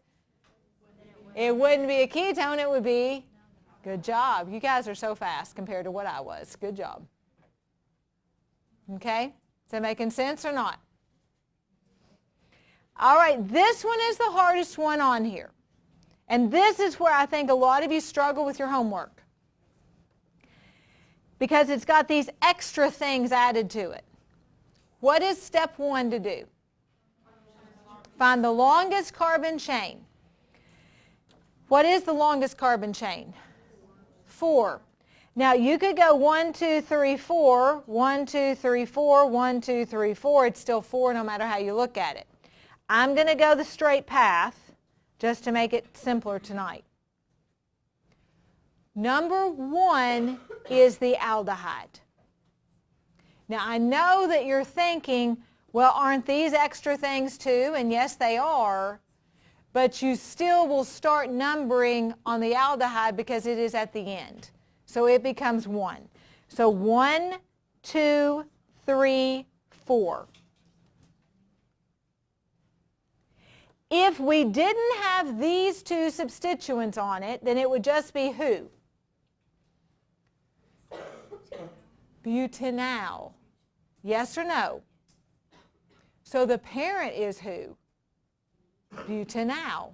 Speaker 1: It wouldn't be a ketone, it would be, good job. You guys are so fast compared to what I was. Good job. Okay? Is that making sense or not? All right, this one is the hardest one on here. And this is where I think a lot of you struggle with your homework. Because it's got these extra things added to it. What is step 1 to do? Find the longest carbon chain. What is the longest carbon chain? 4. Now you could go 1, 2, 3, 4, 1, 2, 3, 4, 1, 2, 3, 4. It's still 4 no matter how you look at it. I'm going to go the straight path just to make it simpler tonight. Number 1 is the aldehyde. Now I know that you're thinking, well, aren't these extra things too? And yes, they are. But you still will start numbering on the aldehyde because it is at the end. So it becomes 1. So 1, 2, 3, 4. If we didn't have these 2 substituents on it, then it would just be who? Butanal. Yes or no? So the parent is who? Butanal.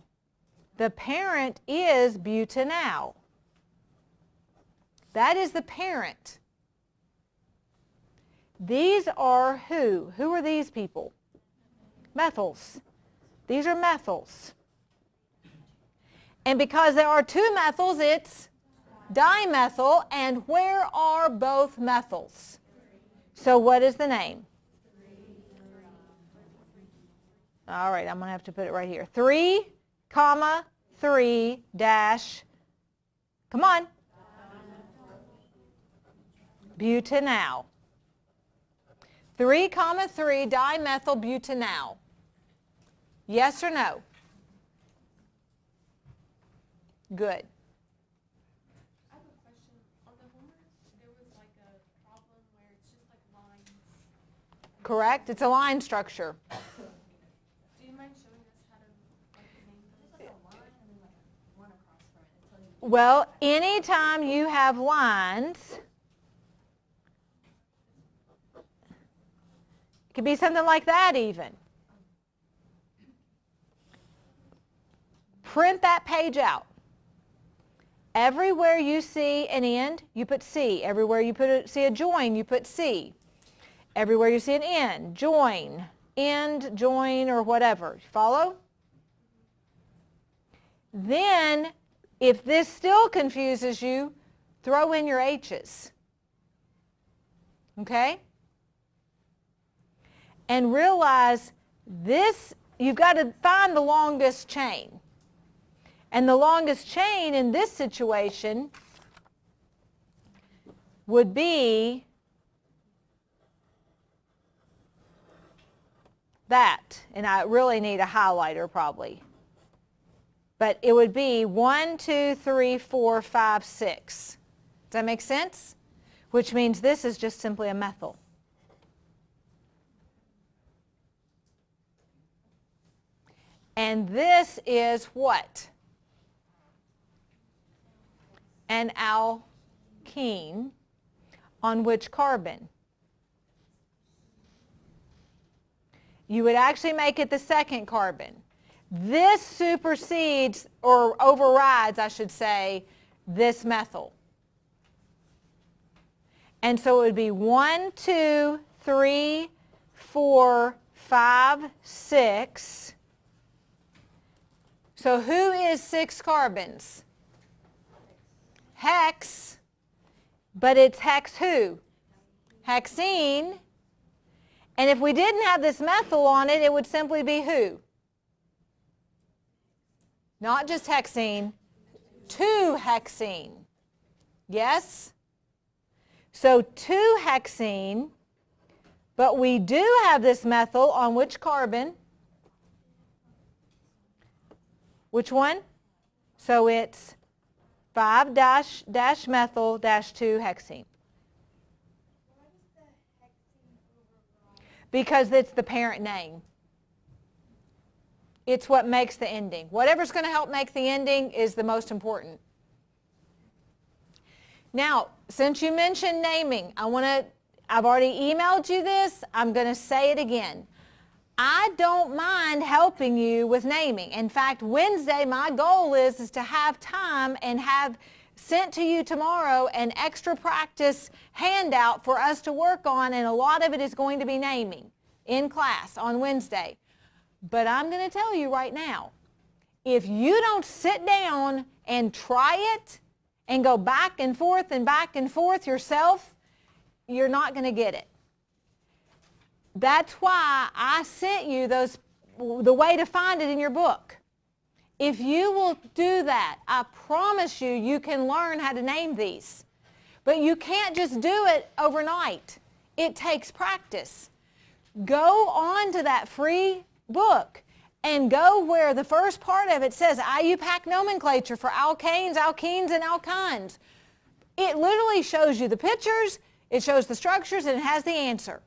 Speaker 1: The parent is butanal. That is the parent. These are who? Who are these people? Methyls. These are methyls. And because there are 2 methyls, it's dimethyl. And where are both methyls? So what is the name? All right, I'm going to have to put it right here. 3, 3 dash, come on, butanal. 3, 3 dimethyl butanal. Yes or no? Good.
Speaker 3: I have a question. On the homework
Speaker 1: correct? It's a line structure.
Speaker 3: Do you mind showing us how to name them?
Speaker 1: Well, anytime you have lines, it could be something like that even. Print that page out. Everywhere you see an end, you put C. Everywhere you see a join, you put C. Everywhere you see an end, join, end, join, or whatever. Follow? Then, if this still confuses you, throw in your H's. Okay? And realize this, you've got to find the longest chain. And the longest chain in this situation would be that. And I really need a highlighter probably. But it would be 1, 2, 3, 4, 5, 6. Does that make sense? Which means this is just simply a methyl. And this is what? An alkene. On which carbon? You would actually make it the second carbon. This supersedes, or overrides, I should say, this methyl. And so it would be 1, 2, 3, 4, 5, 6. So who is 6 carbons? Hex, but it's hex who? Hexene. And if we didn't have this methyl on it, it would simply be who? Not just hexene, 2-hexene. Yes? So 2-hexene, but we do have this methyl on which carbon? Which one? So it's 5-methyl-2-hexene. Because it's the parent name. It's what makes the ending. Whatever's going to help make the ending is the most important. Now, since you mentioned naming, I've already emailed you this. I'm going to say it again. I don't mind helping you with naming. In fact, Wednesday, my goal is to have time and have sent to you tomorrow an extra practice handout for us to work on, and a lot of it is going to be naming in class on Wednesday. But I'm going to tell you right now, if you don't sit down and try it and go back and forth yourself, you're not going to get it. That's why I sent you the way to find it in your book. If you will do that, I promise you, you can learn how to name these. But you can't just do it overnight. It takes practice. Go on to that free book and go where the first part of it says IUPAC nomenclature for alkanes, alkenes, and alkynes. It literally shows you the pictures, it shows the structures, and it has the answer.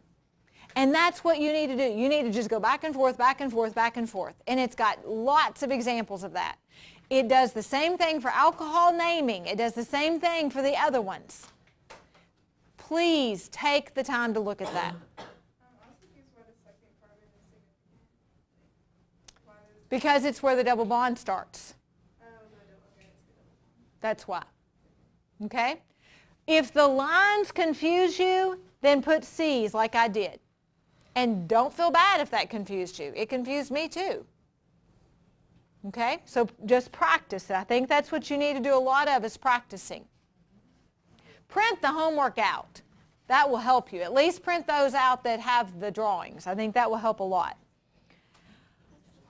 Speaker 1: And that's what you need to do. You need to just go back and forth, back and forth, back and forth. And it's got lots of examples of that. It does the same thing for alcohol naming. It does the same thing for the other ones. Please take the time to look at that. Because it's where the double bond starts. That's why. Okay? If the lines confuse you, then put C's like I did. And don't feel bad if that confused you. It confused me too. Okay? So just practice it. I think that's what you need to do a lot of, is practicing. Print the homework out. That will help you. At least print those out that have the drawings. I think that will help a lot.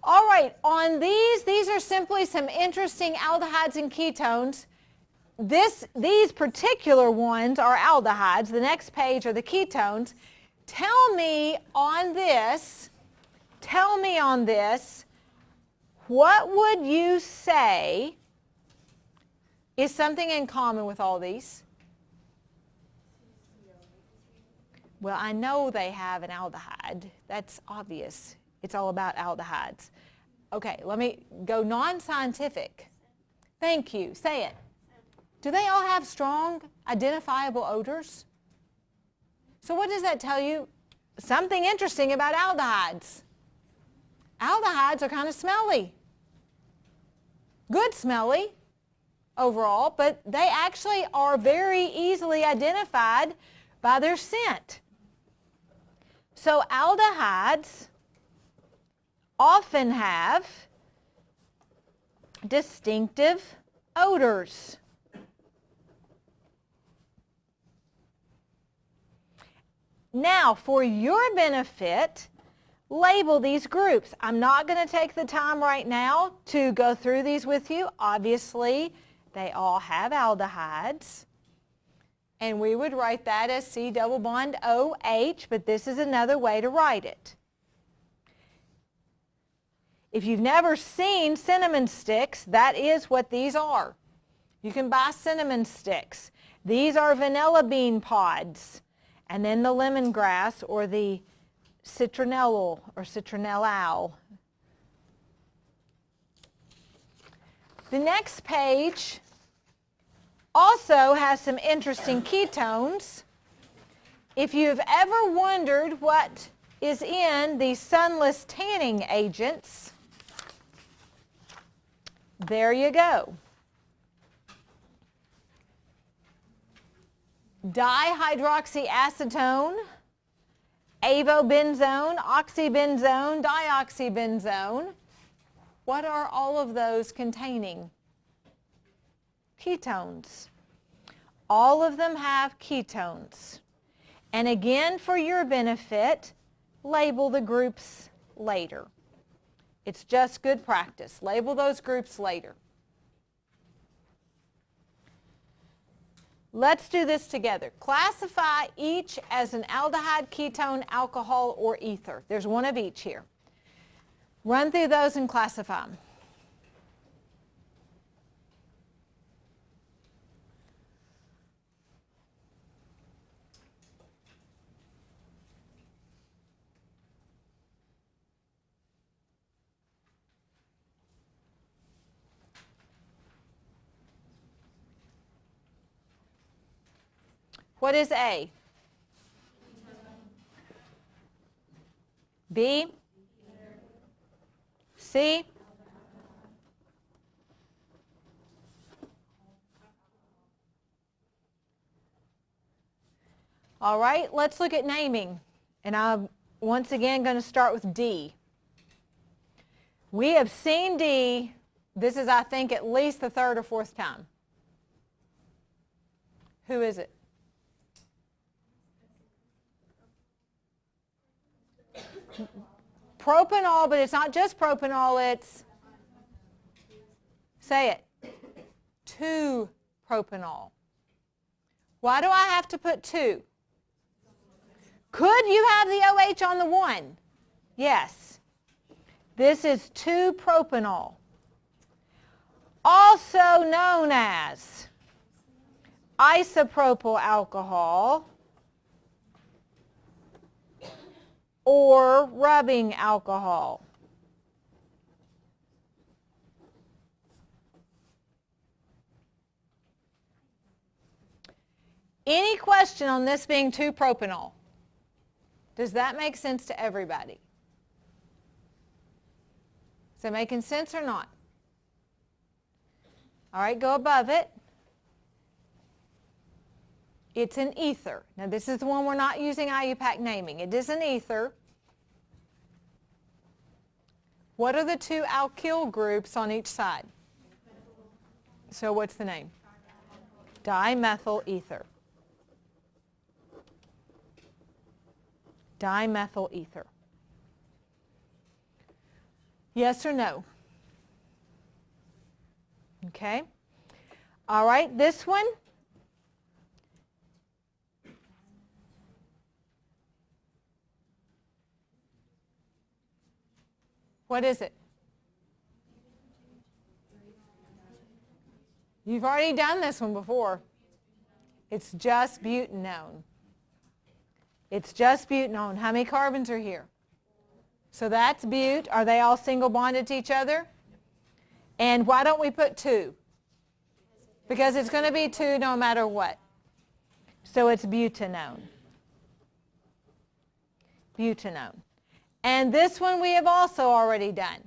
Speaker 1: All right, on these are simply some interesting aldehydes and ketones. These particular ones are aldehydes. The next page are the ketones. Tell me on this, what would you say is something in common with all these? Well, I know they have an aldehyde. That's obvious. It's all about aldehydes. Okay, let me go non-scientific. Thank you. Say it. Do they all have strong, identifiable odors? So what does that tell you? Something interesting about aldehydes. Aldehydes are kind of smelly. Good smelly overall, but they actually are very easily identified by their scent. So aldehydes often have distinctive odors. Now, for your benefit, label these groups. I'm not going to take the time right now to go through these with you. Obviously, they all have aldehydes. And we would write that as C double bond OH, but this is another way to write it. If you've never seen cinnamon sticks, that is what these are. You can buy cinnamon sticks. These are vanilla bean pods. And then the lemongrass or the citronellal or citronellal. The next page also has some interesting ketones. If you've ever wondered what is in these sunless tanning agents, there you go. Dihydroxyacetone, avobenzone, oxybenzone, dioxybenzone. What are all of those containing? Ketones. All of them have ketones. And again, for your benefit, label the groups later. It's just good practice. Label those groups later. Let's do this together. Classify each as an aldehyde, ketone, alcohol, or ether. There's one of each here. Run through those and classify them. What is A? B? C? All right, let's look at naming. And I'm once again going to start with D. We have seen D, this is I think at least the third or fourth time. Who is it? Propanol, but it's not just propanol, it's, say it, 2-propanol. Why do I have to put 2? Could you have the OH on the 1? Yes. This is 2-propanol, also known as isopropyl alcohol or rubbing alcohol. Any question on this being 2-propanol? Does that make sense to everybody? Is it making sense or not? All right, go above it. It's an ether. Now this is the one we're not using IUPAC naming. It is an ether. What are the 2 alkyl groups on each side? So what's the name? Dimethyl ether. Dimethyl ether. Yes or no? Okay. All right, this one. What is it? You've already done this one before. It's just butanone. It's just butanone. How many carbons are here? So that's but. Are they all single bonded to each other? And why don't we put 2? Because it's going to be 2 no matter what. So it's butanone. Butanone. And this one we have also already done.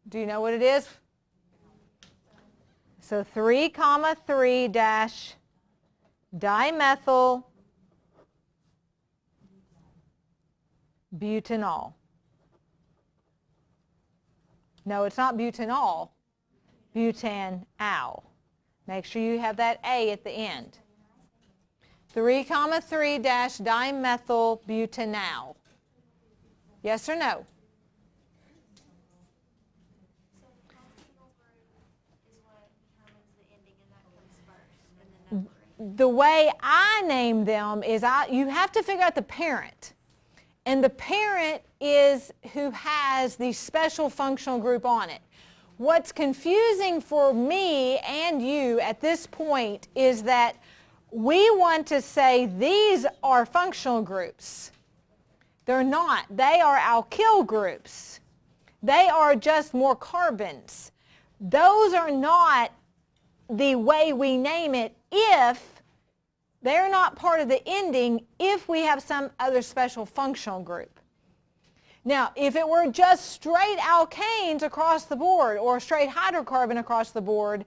Speaker 1: Do you know what it is? So 3,3 dash dimethyl butanol. No, it's not butanol. Butanal. Make sure you have that A at the end. 3,3 dash dimethyl butanal. Yes or no?
Speaker 4: So the functional group is what determines the ending, and that comes first, and then numbering.
Speaker 1: The way I name them is you have to figure out the parent. And the parent is who has the special functional group on it. What's confusing for me and you at this point is that we want to say these are functional groups. They're not. They are alkyl groups. They are just more carbons. Those are not the way we name it if they're not part of the ending, if we have some other special functional group. Now, if it were just straight alkanes across the board or straight hydrocarbon across the board,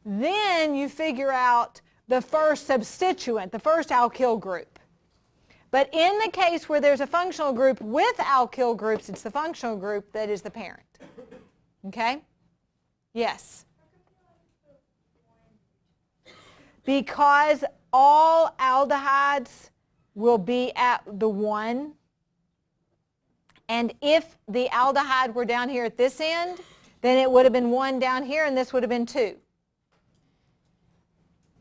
Speaker 1: then you figure out the first substituent, the first alkyl group. But in the case where there's a functional group with alkyl groups, it's the functional group that is the parent. Okay? Yes? Because all aldehydes will be at the 1. And if the aldehyde were down here at this end, then it would have been 1 down here and this would have been 2.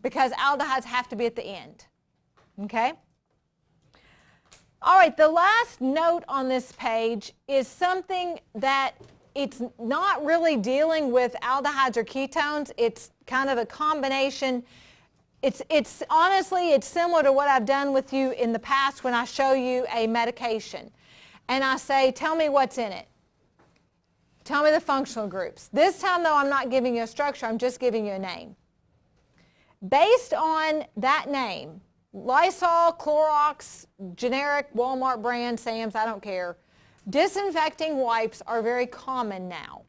Speaker 1: Because aldehydes have to be at the end. Okay? All right, the last note on this page is something that it's not really dealing with aldehydes or ketones. It's kind of a combination. It's honestly, it's similar to what I've done with you in the past when I show you a medication. And I say, tell me what's in it. Tell me the functional groups. This time, though, I'm not giving you a structure. I'm just giving you a name. Based on that name, Lysol, Clorox, generic Walmart brand, Sam's, I don't care, disinfecting wipes are very common now.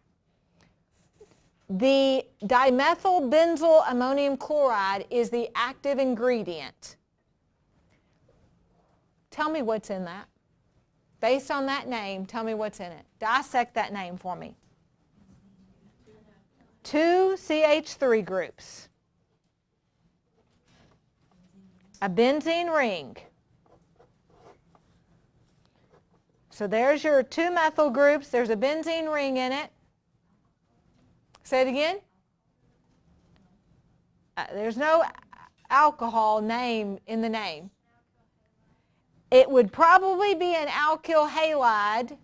Speaker 1: The dimethyl benzyl ammonium chloride is the active ingredient. Tell me what's in that. Based on that name, tell me what's in it. Dissect that name for me. 2 CH3 groups. A benzene ring. So there's your 2 methyl groups. There's a benzene ring in it. Say it again. There's no alcohol name in the name. It would probably be an alkyl halide,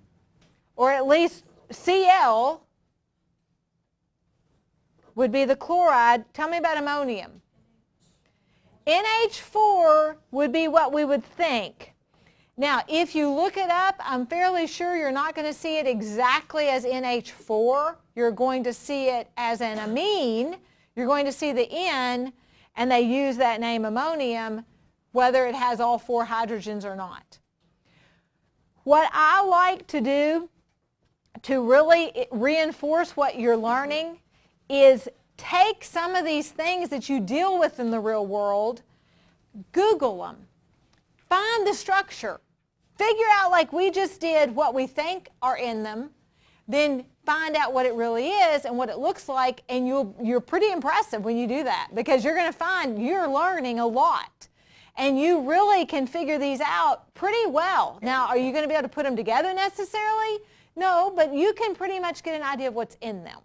Speaker 1: or at least Cl would be the chloride. Tell me about ammonium. NH4 would be what we would think. Now, if you look it up, I'm fairly sure you're not going to see it exactly as NH4. You're going to see it as an amine. You're going to see the N, and they use that name ammonium, whether it has all 4 hydrogens or not. What I like to do to really reinforce what you're learning is take some of these things that you deal with in the real world, Google them, find the structure, figure out like we just did what we think are in them, then find out what it really is and what it looks like, and you're pretty impressive when you do that, because you're going to find you're learning a lot. And you really can figure these out pretty well. Now, are you going to be able to put them together necessarily? No, but you can pretty much get an idea of what's in them.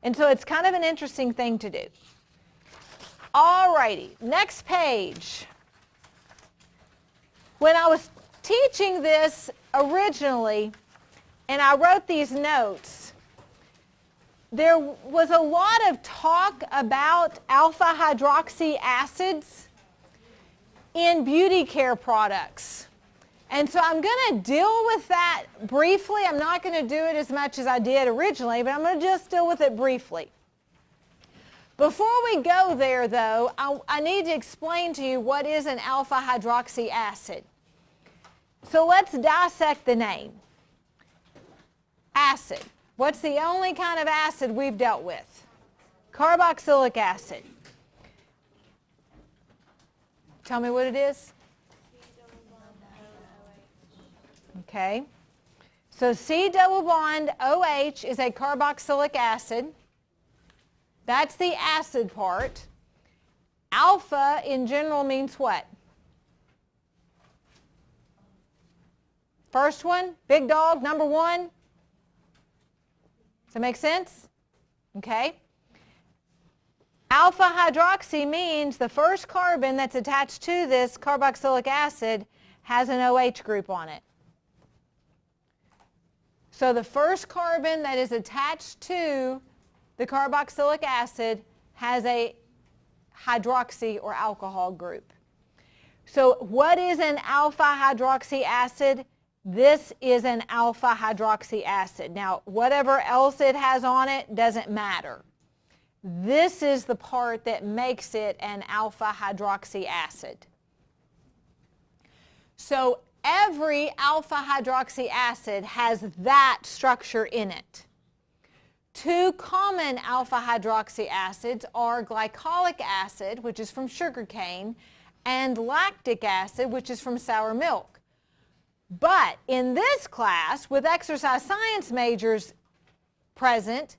Speaker 1: And so it's kind of an interesting thing to do. All righty, next page. When I was teaching this originally, and I wrote these notes, there was a lot of talk about alpha hydroxy acids. in beauty care products. And so I'm going to deal with that briefly. I'm not going to do it as much as I did originally, but I'm going to just deal with it briefly. Before we go there, though, I need to explain to you what is an alpha hydroxy acid. So let's dissect the name. Acid. What's the only kind of acid we've dealt with? Carboxylic acid. Tell me what it is. Okay. So C double bond OH is a carboxylic acid. That's the acid part. Alpha in general means what? First one, big dog, number one. Does that make sense? Okay. Alpha hydroxy means the first carbon that's attached to this carboxylic acid has an OH group on it. So the first carbon that is attached to the carboxylic acid has a hydroxy or alcohol group. So what is an alpha hydroxy acid? This is an alpha hydroxy acid. Now, whatever else it has on it doesn't matter. This is the part that makes it an alpha hydroxy acid. So every alpha hydroxy acid has that structure in it. Two common alpha hydroxy acids are glycolic acid, which is from sugarcane, and lactic acid, which is from sour milk. But in this class, with exercise science majors present,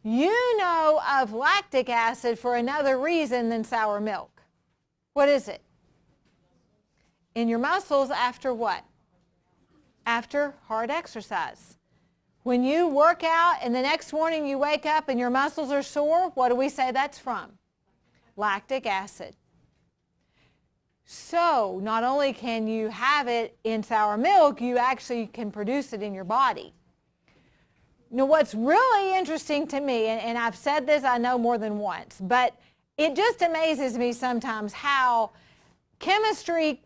Speaker 1: you know of lactic acid for another reason than sour milk. What is it? In your muscles after what? After hard exercise. When you work out and the next morning you wake up and your muscles are sore, what do we say that's from? Lactic acid. So not only can you have it in sour milk, you actually can produce it in your body. Now what's really interesting to me, and I've said this I know more than once, but it just amazes me sometimes how chemistry,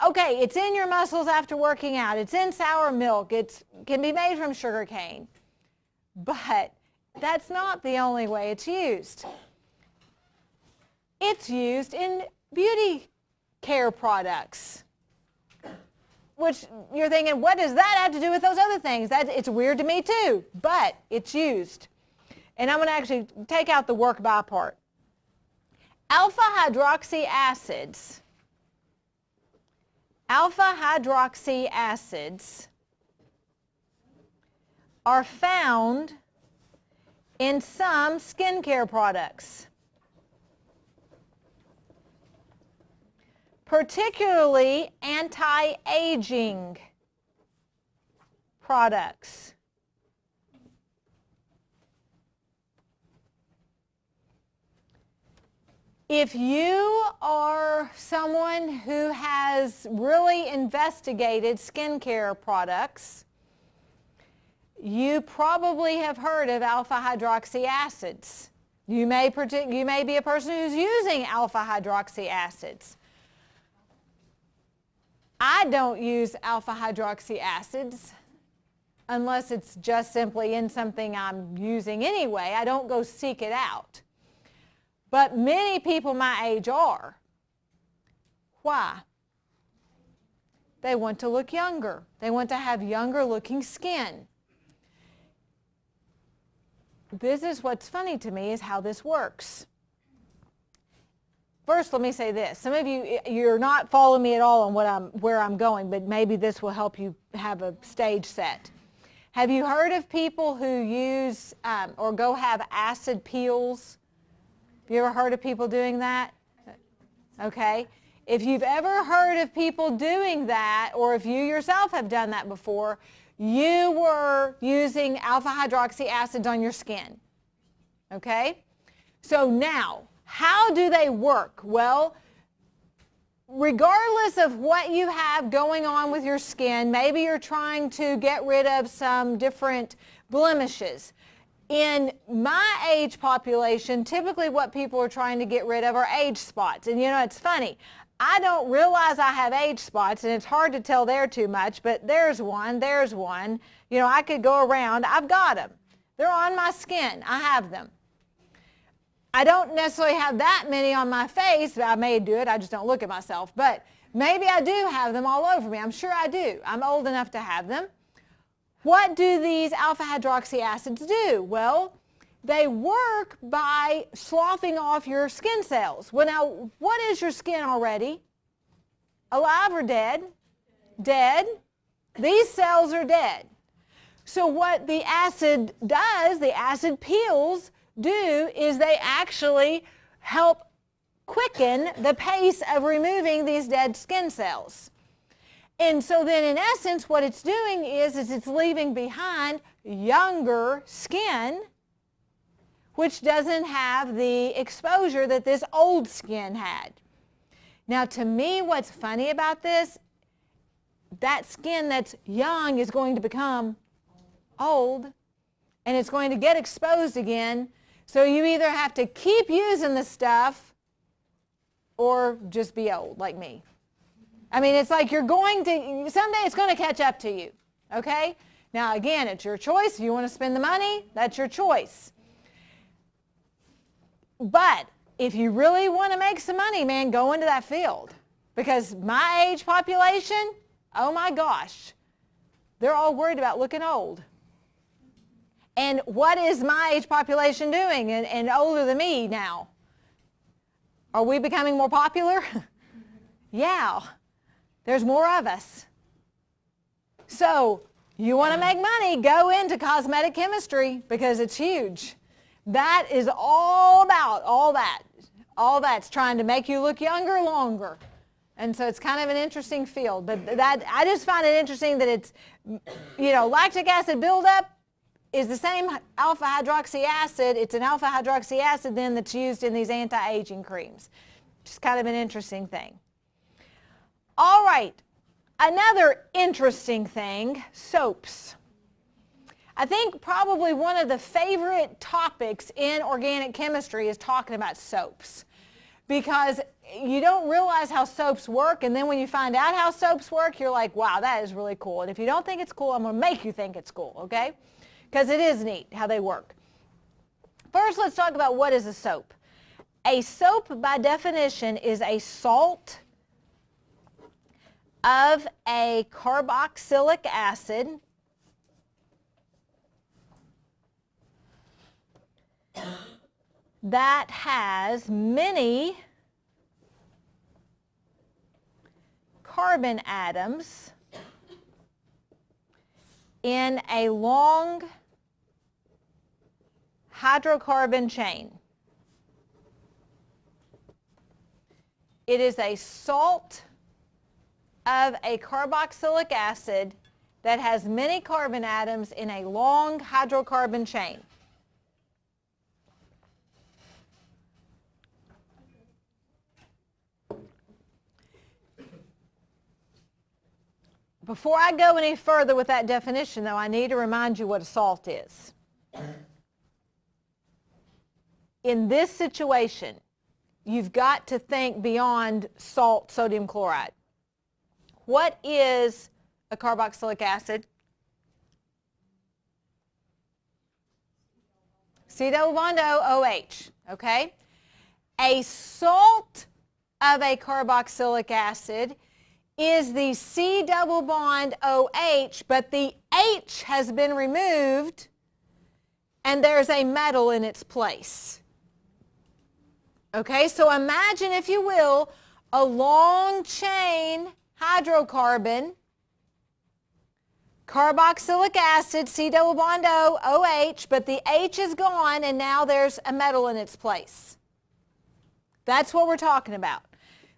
Speaker 1: okay, it's in your muscles after working out, it's in sour milk, it can be made from sugar cane, but that's not the only way it's used. It's used in beauty care products, which you're thinking, what does that have to do with those other things? It's weird to me too, but it's used. And I'm going to actually take out the work by part. Alpha hydroxy acids are found in some skincare products, particularly anti-aging products. If you are someone who has really investigated skincare products, you probably have heard of alpha hydroxy acids. You may be a person who's using alpha hydroxy acids. I don't use alpha hydroxy acids unless it's just simply in something I'm using anyway. I don't go seek it out. But many people my age are. Why? They want to look younger. They want to have younger looking skin. This is what's funny to me is how this works. First, let me say this. Some of you're not following me at all on where I'm going, but maybe this will help you have a stage set. Have you heard of people who use or go have acid peels? Have you ever heard of people doing that? Okay. If you've ever heard of people doing that, or if you yourself have done that before, you were using alpha hydroxy acids on your skin. Okay? So now, how do they work? Well, regardless of what you have going on with your skin, maybe you're trying to get rid of some different blemishes. In my age population, typically what people are trying to get rid of are age spots. And you know, it's funny. I don't realize I have age spots, and it's hard to tell there too much, but there's one, there's one. You know, I could go around. I've got them. They're on my skin. I have them. I don't necessarily have that many on my face. I may do it. I just don't look at myself. But maybe I do have them all over me. I'm sure I do. I'm old enough to have them. What do these alpha hydroxy acids do? Well, they work by sloughing off your skin cells. Well, now, what is your skin already? Alive or dead? Dead. These cells are dead. So what the acid does, the acid peels do, is they actually help quicken the pace of removing these dead skin cells. And so then in essence what it's doing is it's leaving behind younger skin, which doesn't have the exposure that this old skin had. Now to me, what's funny about this, that skin that's young is going to become old, and it's going to get exposed again. So you either have to keep using the stuff or just be old like me. I mean, it's like you're going to, someday it's going to catch up to you, okay? Now again, it's your choice. If you want to spend the money, that's your choice. But if you really want to make some money, man, go into that field. Because my age population, oh my gosh, they're all worried about looking old. And what is my age population doing and older than me now? Are we becoming more popular? Yeah, there's more of us. So you want to make money, go into cosmetic chemistry because it's huge. That is all about all that. All that's trying to make you look younger longer. And so it's kind of an interesting field. But that I just find it interesting that it's, you know, lactic acid buildup is the same alpha hydroxy acid. It's an alpha hydroxy acid then that's used in these anti-aging creams. Just kind of an interesting thing. All right, another interesting thing, soaps. I think probably one of the favorite topics in organic chemistry is talking about soaps, because you don't realize how soaps work, and then when you find out how soaps work, you're like, wow, that is really cool. And if you don't think it's cool, I'm going to make you think it's cool, okay? Because it is neat how they work. First, let's talk about what is a soap. A soap, by definition, is a salt of a carboxylic acid that has many carbon atoms in a long hydrocarbon chain. It is a salt of a carboxylic acid that has many carbon atoms in a long hydrocarbon chain. Before I go any further with that definition, though, I need to remind you what a salt is. In this situation, you've got to think beyond salt, sodium chloride. What is a carboxylic acid? C double bond O, OH, okay? A salt of a carboxylic acid is the C double bond OH, but the H has been removed and there's a metal in its place. Okay, so imagine, if you will, a long chain hydrocarbon, carboxylic acid, C double bond O, OH, but the H is gone and now there's a metal in its place. That's what we're talking about.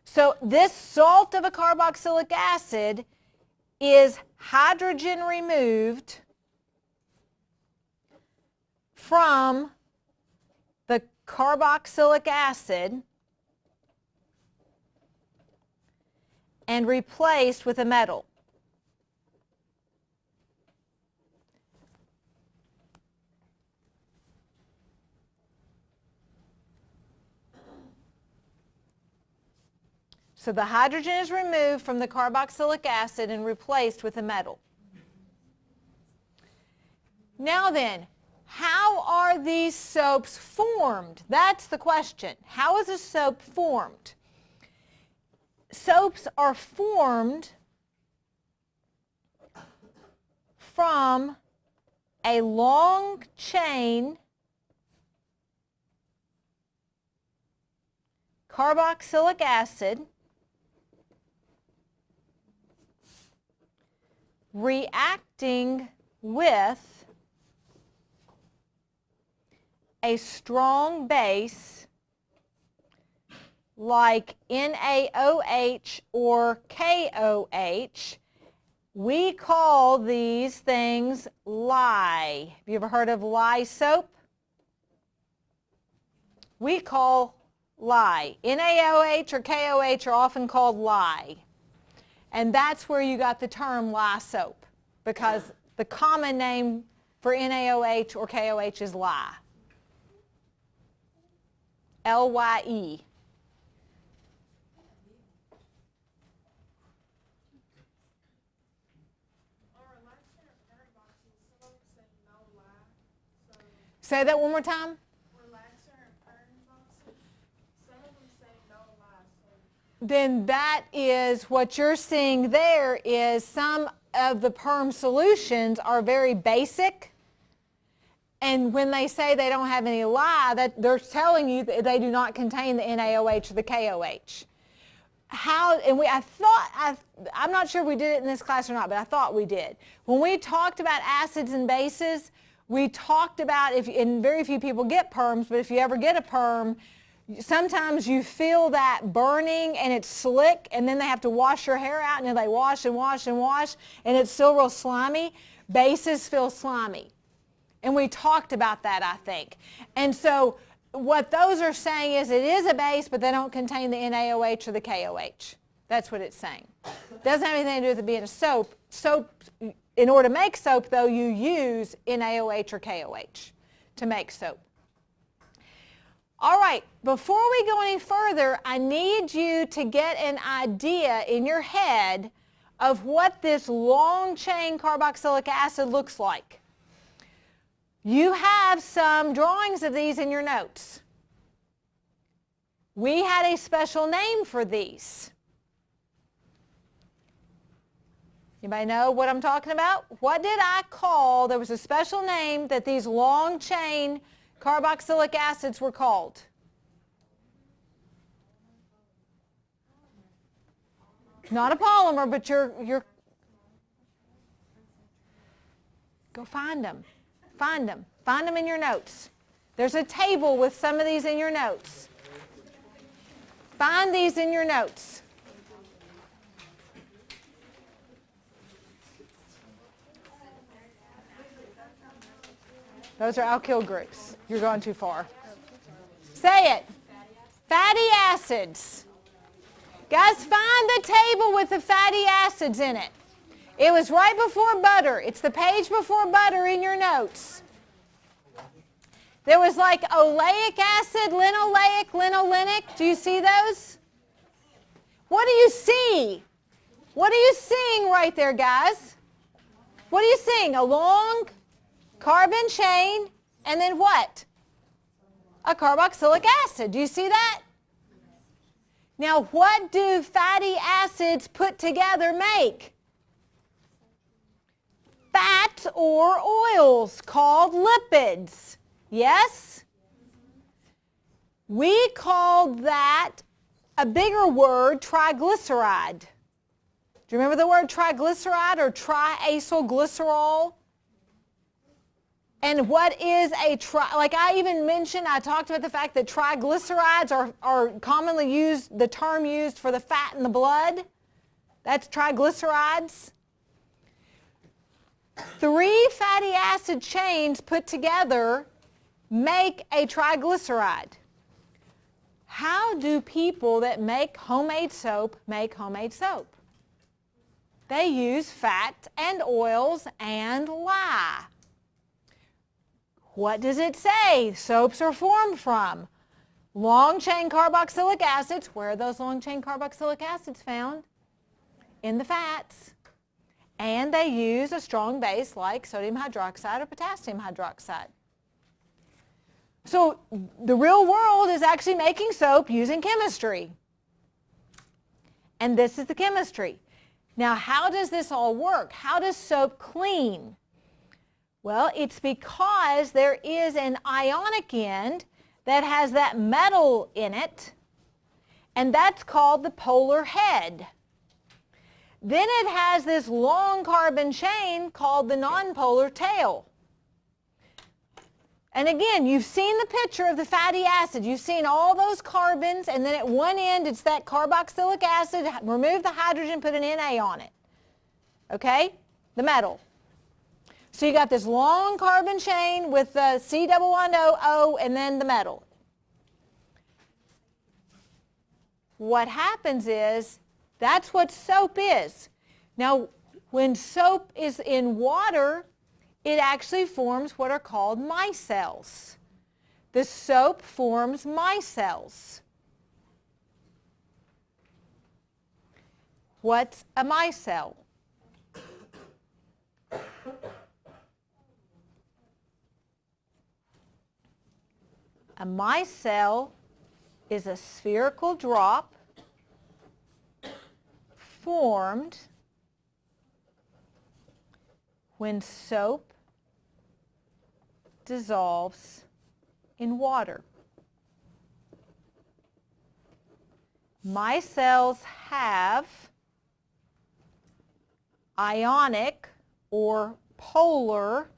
Speaker 1: So this salt of a carboxylic acid is hydrogen removed from the carboxylic acid and replaced with a metal. So the hydrogen is removed from the carboxylic acid and replaced with a metal. Now then, how are these soaps formed? That's the question. How is a soap formed? Soaps are formed from a long chain carboxylic acid reacting with a strong base like NaOH or KOH. We call these things lye. Have you ever heard of lye soap? We call lye. NaOH or KOH are often called lye. And that's where you got the term lye soap, because the common name for NaOH or KOH is lye. L-Y-E. Say that one more time. Then that is what you're seeing there is some of the perm solutions are very basic. And when they say they don't have any lye, that they're telling you that they do not contain the NaOH or the KOH. How, and I'm not sure if we did it in this class or not, but I thought we did. When we talked about acids and bases, we talked about, and very few people get perms, but if you ever get a perm, sometimes you feel that burning and it's slick, and then they have to wash your hair out, and then they wash and wash and wash, and it's still real slimy. Bases feel slimy. And we talked about that, I think. And so what those are saying is it is a base, but they don't contain the NaOH or the KOH. That's what it's saying. It doesn't have anything to do with it being a soap. Soap, in order to make soap, though, you use NaOH or KOH to make soap. All right, before we go any further, I need you to get an idea in your head of what this long chain carboxylic acid looks like. You have some drawings of these in your notes. We had a special name for these. Anybody know what I'm talking about? What did I call, there was a special name that these long chain carboxylic acids were called? Not a polymer, but you're go find them. Find them. Find them in your notes. There's a table with some of these in your notes. Find these in your notes. Those are alkyl groups. You're going too far. Say it. Fatty acids. Guys, find the table with the fatty acids in it. It was right before butter. It's the page before butter in your notes. There was like oleic acid, linoleic, linolenic. Do you see those? What do you see? What are you seeing right there, guys? What are you seeing? A long carbon chain, and then what? A carboxylic acid. Do you see that? Now, what do fatty acids put together make? Fats or oils called lipids. Yes? We called that a bigger word, triglyceride. Do you remember the word triglyceride or triacylglycerol? And what is a like I even mentioned, I talked about the fact that triglycerides are commonly used, the term used for the fat in the blood. That's triglycerides. 3 fatty acid chains put together make a triglyceride. How do people that make homemade soap make homemade soap? They use fat and oils and lye. What does it say soaps are formed from? long-chain carboxylic acids. Where are those long-chain carboxylic acids found? In the fats. And they use a strong base like sodium hydroxide or potassium hydroxide. So the real world is actually making soap using chemistry. And this is the chemistry. Now, how does this all work? How does soap clean? Well, it's because there is an ionic end that has that metal in it, and that's called the polar head. Then it has this long carbon chain called the nonpolar tail. And again, you've seen the picture of the fatty acid. You've seen all those carbons, and then at one end it's that carboxylic acid. Remove the hydrogen, put an Na on it. Okay? The metal. So you got this long carbon chain with the C double bond O, and then the metal. What happens is, that's what soap is. Now, when soap is in water, it actually forms what are called micelles. The soap forms micelles. What's a micelle? A micelle is a spherical drop formed when soap dissolves in water. Micelles have ionic or polar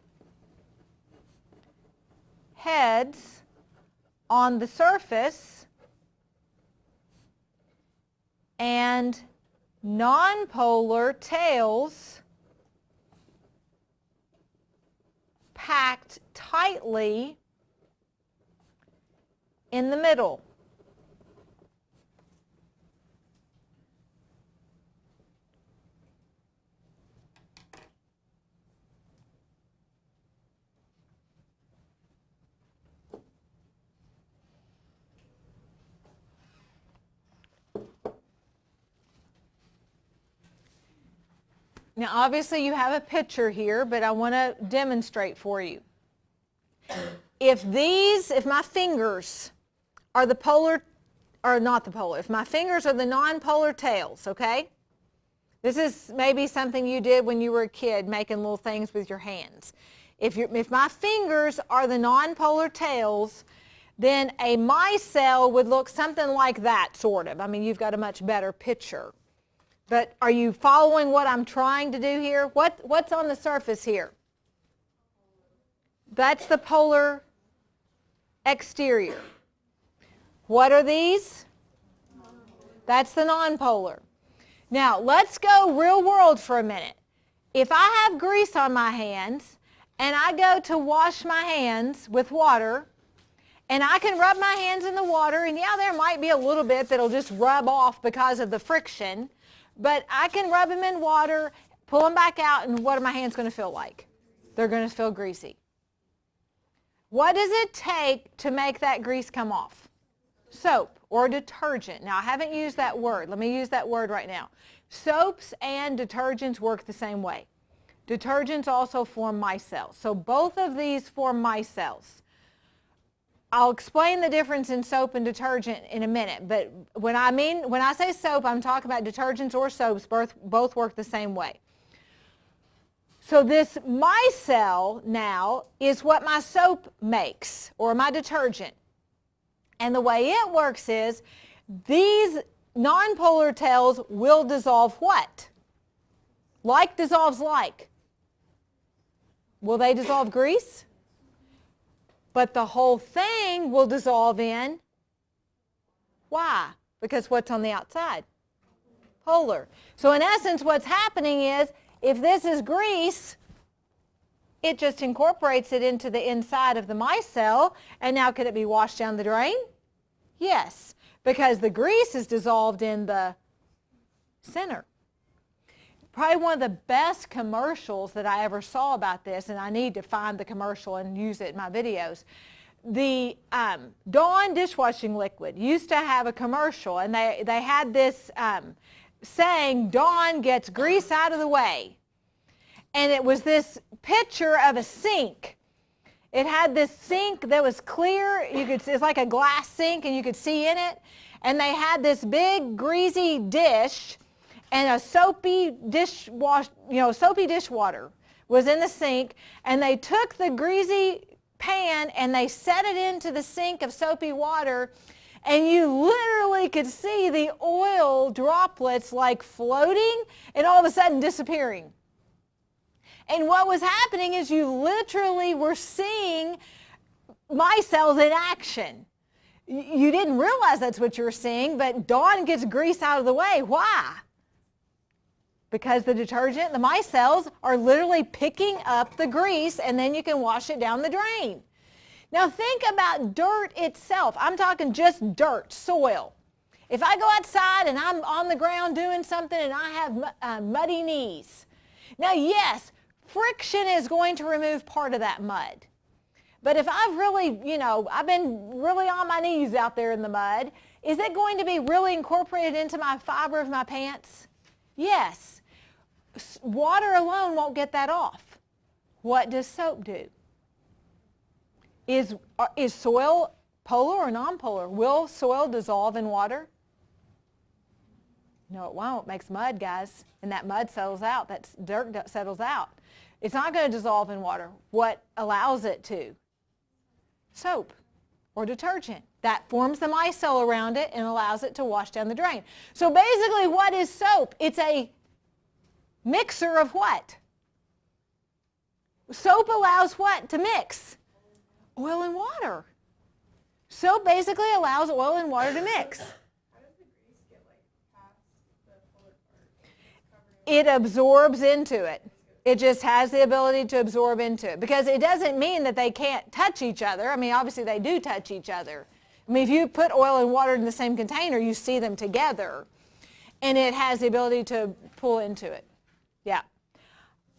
Speaker 1: heads on the surface and nonpolar tails packed tightly in the middle. Now, obviously, you have a picture here, but I want to demonstrate for you. If my fingers are the polar, or not the polar, if my fingers are the nonpolar tails, okay? This is maybe something you did when you were a kid, making little things with your hands. If my fingers are the nonpolar tails, then a micelle would look something like that, sort of. I mean, you've got a much better picture. But are you following what I'm trying to do here? What's on the surface here? That's the polar exterior. What are these? That's the nonpolar. Now, let's go real world for a minute. If I have grease on my hands and I go to wash my hands with water, and I can rub my hands in the water, and yeah, there might be a little bit that'll just rub off because of the friction, but I can rub them in water, pull them back out, and what are my hands going to feel like? They're going to feel greasy. What does it take to make that grease come off? Soap or detergent. Now, I haven't used that word. Let me use that word right now. Soaps and detergents work the same way. Detergents also form micelles. So both of these form micelles. I'll explain the difference in soap and detergent in a minute, but when I say soap, I'm talking about detergents or soaps. Both work the same way. So this micelle now is what my soap makes, or my detergent. And the way it works is these nonpolar tails will dissolve what? Like dissolves like. Will they dissolve grease? But the whole thing will dissolve in. Why? Because what's on the outside? Polar. So in essence, what's happening is, if this is grease, it just incorporates it into the inside of the micelle, and now could it be washed down the drain? Yes, because the grease is dissolved in the center. Probably one of the best commercials that I ever saw about this, and I need to find the commercial and use it in my videos. the Dawn dishwashing liquid used to have a commercial, and they had this saying, Dawn gets grease out of the way. And it was this picture of a sink. It had this sink that was clear. It's like a glass sink, and you could see in it. And they had this big greasy dish and a soapy soapy dishwater was in the sink. And they took the greasy pan and they set it into the sink of soapy water, and you literally could see the oil droplets like floating and all of a sudden disappearing. And what was happening is you literally were seeing micelles in action. You didn't realize that's what you were seeing, but Dawn gets grease out of the way. Why? Because the detergent, the micelles, are literally picking up the grease, and then you can wash it down the drain. Now think about dirt itself. I'm talking just dirt, soil. If I go outside and I'm on the ground doing something and I have muddy knees. Now yes, friction is going to remove part of that mud. But if I've really, I've been really on my knees out there in the mud, is it going to be really incorporated into my fiber of my pants? Yes. Water alone won't get that off. What does soap do? Is soil polar or non-polar? Will soil dissolve in water? No, it won't. It makes mud, guys. And that mud settles out. That dirt settles out. It's not going to dissolve in water. What allows it to? Soap or detergent. That forms the micelle around it and allows it to wash down the drain. So basically, what is soap? It's a mixer of what? Soap allows what to mix? Oil and water. Soap basically allows oil and water to mix.
Speaker 2: How does the grease get past the fuller part?
Speaker 1: It absorbs into it. It just has the ability to absorb into it, because it doesn't mean that they can't touch each other. I mean, obviously they do touch each other. I mean, if you put oil and water in the same container, you see them together, and it has the ability to pull into it. Yeah.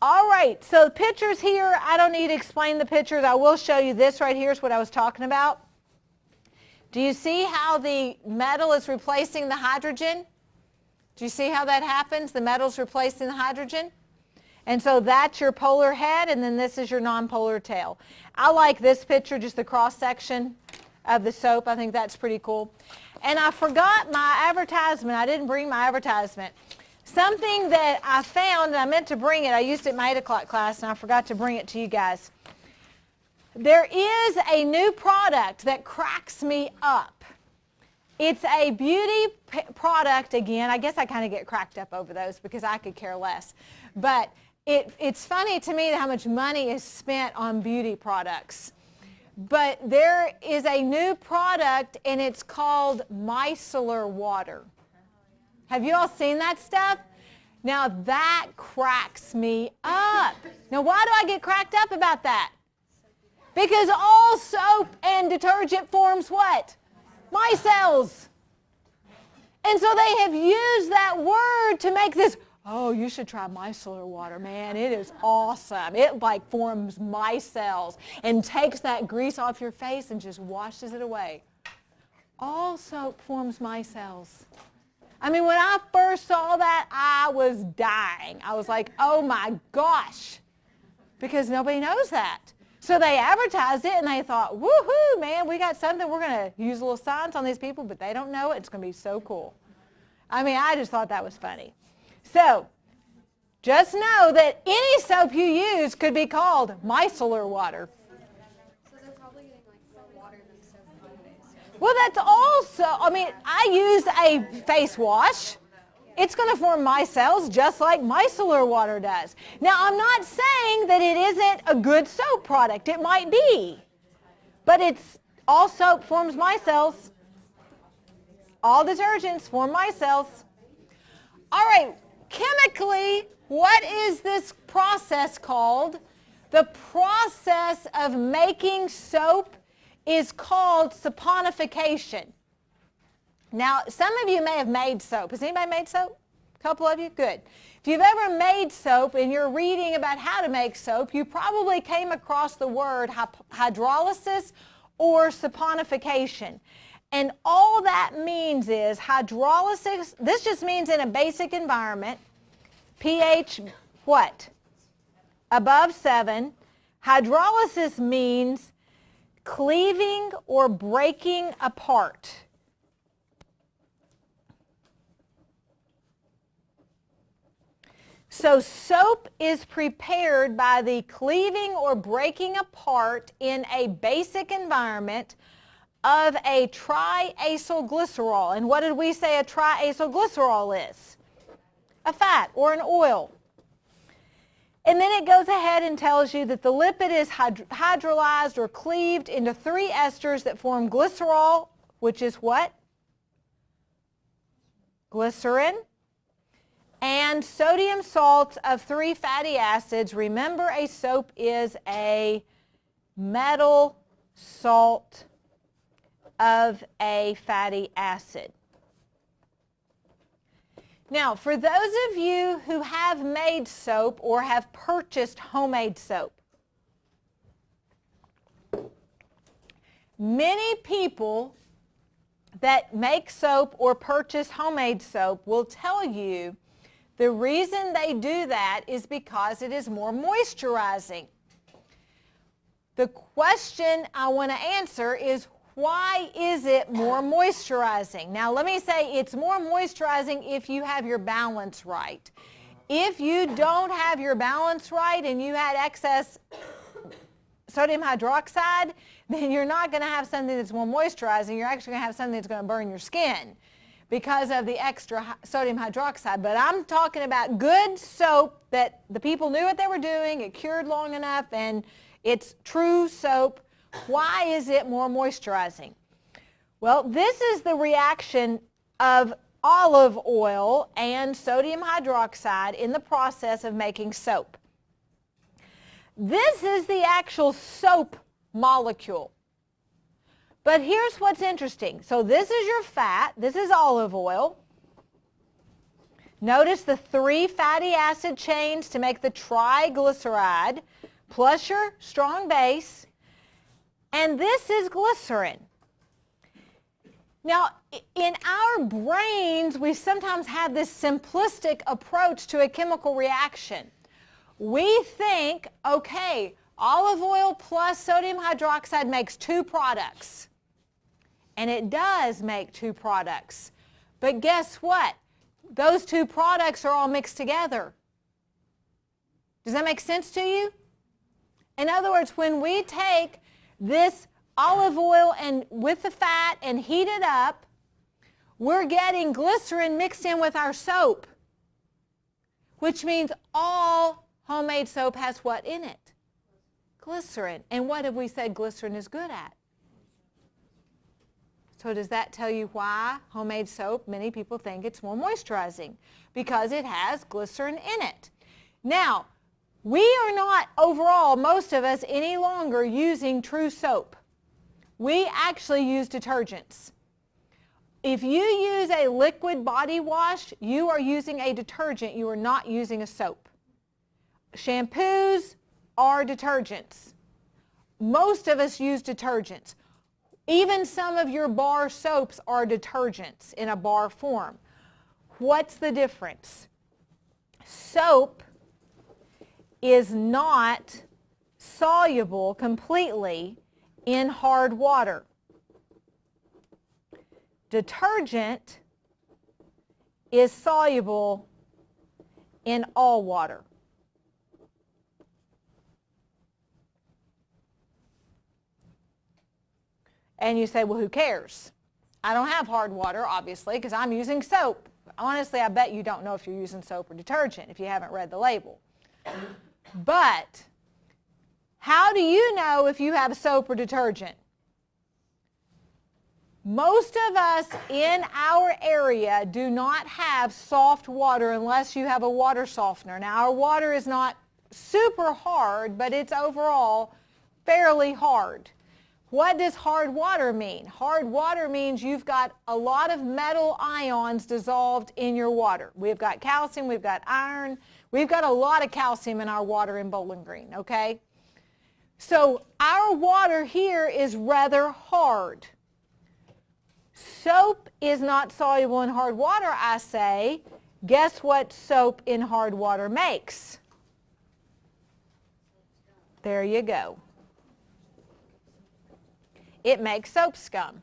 Speaker 1: All right, so the pictures here, I don't need to explain the pictures. I will show you this right here is what I was talking about. Do you see how the metal is replacing the hydrogen? Do you see how that happens? The metal's replacing the hydrogen? And so that's your polar head, and then this is your non-polar tail. I like this picture, just the cross-section of the soap. I think that's pretty cool. And I forgot my advertisement. I didn't bring my advertisement. Something that I found, and I meant to bring it. I used it in my 8 o'clock class, and I forgot to bring it to you guys. There is a new product that cracks me up. It's a beauty product again. I guess I kind of get cracked up over those because I could care less. But it's funny to me how much money is spent on beauty products. But there is a new product, and it's called micellar water. Have you all seen that stuff? Now that cracks me up. Now why do I get cracked up about that? Because all soap and detergent forms what? Micelles. And so they have used that word to make this, oh, you should try micellar water, man. It is awesome. It forms micelles and takes that grease off your face and just washes it away. All soap forms micelles. I mean, when I first saw that, I was dying. I was like, oh my gosh, because nobody knows that. So they advertised it, and they thought, woohoo, man, we got something. We're going to use little signs on these people, but they don't know it. It's going to be so cool. I mean, I just thought that was funny. So just know that any soap you use could be called micellar water.
Speaker 2: So they're probably getting more water than soap nowadays.
Speaker 1: Well, that's also, I mean, I use a face wash. It's going to form micelles just like micellar water does. Now, I'm not saying that it isn't a good soap product. It might be. But all soap forms micelles. All detergents form micelles. All right, chemically, what is this process called? The process of making soap is called saponification. Now, some of you may have made soap. Has anybody made soap? A couple of you? Good. If you've ever made soap and you're reading about how to make soap, you probably came across the word hydrolysis or saponification. And all that means is hydrolysis, this just means in a basic environment, pH what? Above 7. Hydrolysis means cleaving or breaking apart. So soap is prepared by the cleaving or breaking apart in a basic environment of a triacylglycerol. And what did we say a triacylglycerol is? A fat or an oil. And then it goes ahead and tells you that the lipid is hydrolyzed or cleaved into 3 esters that form glycerol, which is what? Glycerin. And sodium salts of 3 fatty acids. Remember, a soap is a metal salt of a fatty acid. Now, for those of you who have made soap or have purchased homemade soap, many people that make soap or purchase homemade soap will tell you the reason they do that is because it is more moisturizing. The question I want to answer is, why is it more moisturizing? Now, let me say it's more moisturizing if you have your balance right. If you don't have your balance right and you had excess sodium hydroxide, then you're not going to have something that's more moisturizing. You're actually going to have something that's going to burn your skin because of the extra sodium hydroxide. But I'm talking about good soap that the people knew what they were doing, it cured long enough, and it's true soap. Why is it more moisturizing? Well, this is the reaction of olive oil and sodium hydroxide in the process of making soap. This is the actual soap molecule. But here's what's interesting. So this is your fat. This is olive oil. Notice the 3 fatty acid chains to make the triglyceride, plus your strong base. And this is glycerin. Now, in our brains, we sometimes have this simplistic approach to a chemical reaction. We think, okay, olive oil plus sodium hydroxide makes 2 products. And it does make 2 products. But guess what? Those 2 products are all mixed together. Does that make sense to you? In other words, when we take this olive oil and with the fat and heat it up, we're getting glycerin mixed in with our soap, which means all homemade soap has what in it? Glycerin. And what have we said glycerin is good at? So does that tell you why homemade soap, many people think it's more moisturizing? Because it has glycerin in it. Now, we are not overall, most of us, any longer using true soap. We actually use detergents. If you use a liquid body wash, you are using a detergent. You are not using a soap. Shampoos are detergents. Most of us use detergents. Even some of your bar soaps are detergents in a bar form. What's the difference? Soap is not soluble completely in hard water. Detergent is soluble in all water. And you say, well, who cares? I don't have hard water, obviously, because I'm using soap. Honestly, I bet you don't know if you're using soap or detergent if you haven't read the label. But how do you know if you have soap or detergent? Most of us in our area do not have soft water unless you have a water softener. Now, our water is not super hard, but it's overall fairly hard. What does hard water mean? Hard water means you've got a lot of metal ions dissolved in your water. We've got calcium, we've got iron, we've got a lot of calcium in our water in Bowling Green, okay? So our water here is rather hard. Soap is not soluble in hard water, I say. Guess what soap in hard water makes? There you go. It makes soap scum.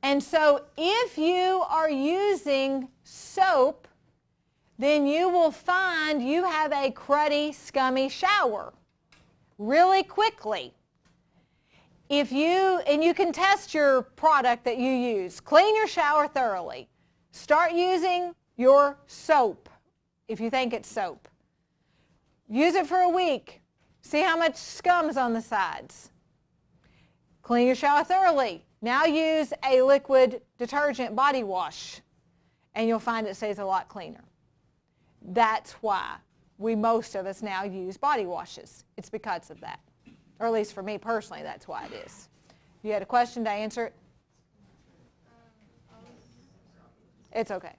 Speaker 1: And so if you are using soap, then you will find you have a cruddy, scummy shower really quickly. And you can test your product that you use. Clean your shower thoroughly. Start using your soap if you think it's soap. Use it for a week. See how much scum's on the sides. Clean your shower thoroughly. Now use a liquid detergent body wash, and you'll find it stays a lot cleaner. That's why most of us now use body washes. It's because of that. Or at least for me personally, that's why it is. You had a question to answer it? It's okay.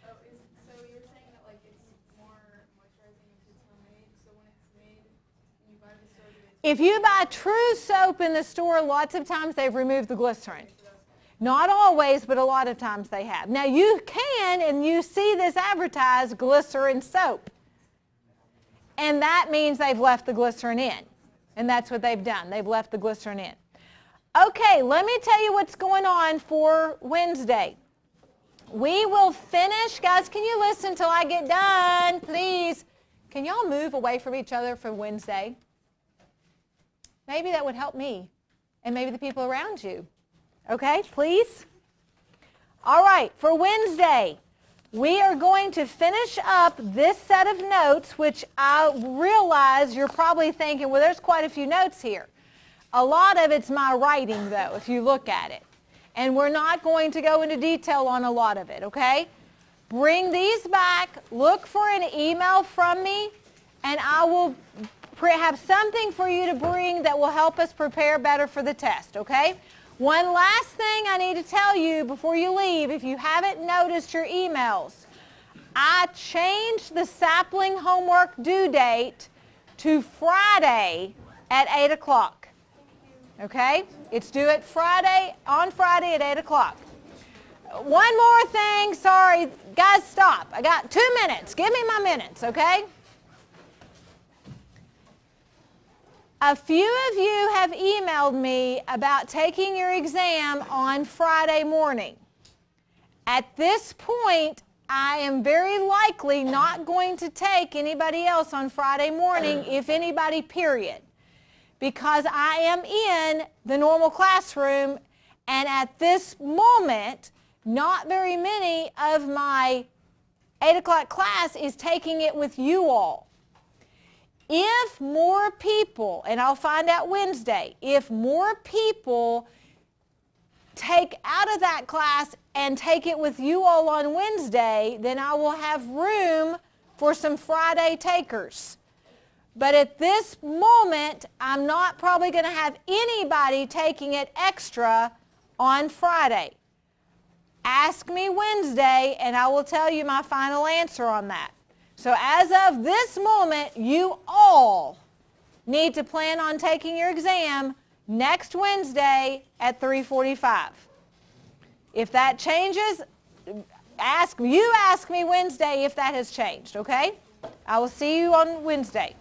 Speaker 3: So you're saying that like it's more moisturizing if it's homemade, so when it's made, you buy the soap.
Speaker 1: If you buy true soap in the store, lots of times they've removed the glycerin. Not always, but a lot of times they have. Now you can, and you see this advertised, glycerin soap. And that means they've left the glycerin in. And that's what they've done. They've left the glycerin in. Okay, let me tell you what's going on for Wednesday. We will finish, guys, can you listen till I get done, please? Can y'all move away from each other for Wednesday? Maybe that would help me and maybe the people around you. Okay, please? All right, for Wednesday, we are going to finish up this set of notes, which I realize you're probably thinking, well, there's quite a few notes here. A lot of it's my writing, though, if you look at it. And we're not going to go into detail on a lot of it, okay? Bring these back, look for an email from me, and I will have something for you to bring that will help us prepare better for the test, okay? One last thing I need to tell you before you leave, if you haven't noticed your emails, I changed the sapling homework due date to Friday at 8 o'clock. Okay? It's due on Friday at 8 o'clock. One more thing, sorry. Guys, stop. I got 2 minutes. Give me my minutes, okay? A few of you have emailed me about taking your exam on Friday morning. At this point, I am very likely not going to take anybody else on Friday morning, if anybody, period. Because I am in the normal classroom, and at this moment, not very many of my 8 o'clock class is taking it with you all. If more people, and I'll find out Wednesday, if more people take out of that class and take it with you all on Wednesday, then I will have room for some Friday takers. But at this moment, I'm not probably going to have anybody taking it extra on Friday. Ask me Wednesday, and I will tell you my final answer on that. So as of this moment, you all need to plan on taking your exam next Wednesday at 3:45. If that changes, ask me Wednesday if that has changed, okay? I will see you on Wednesday.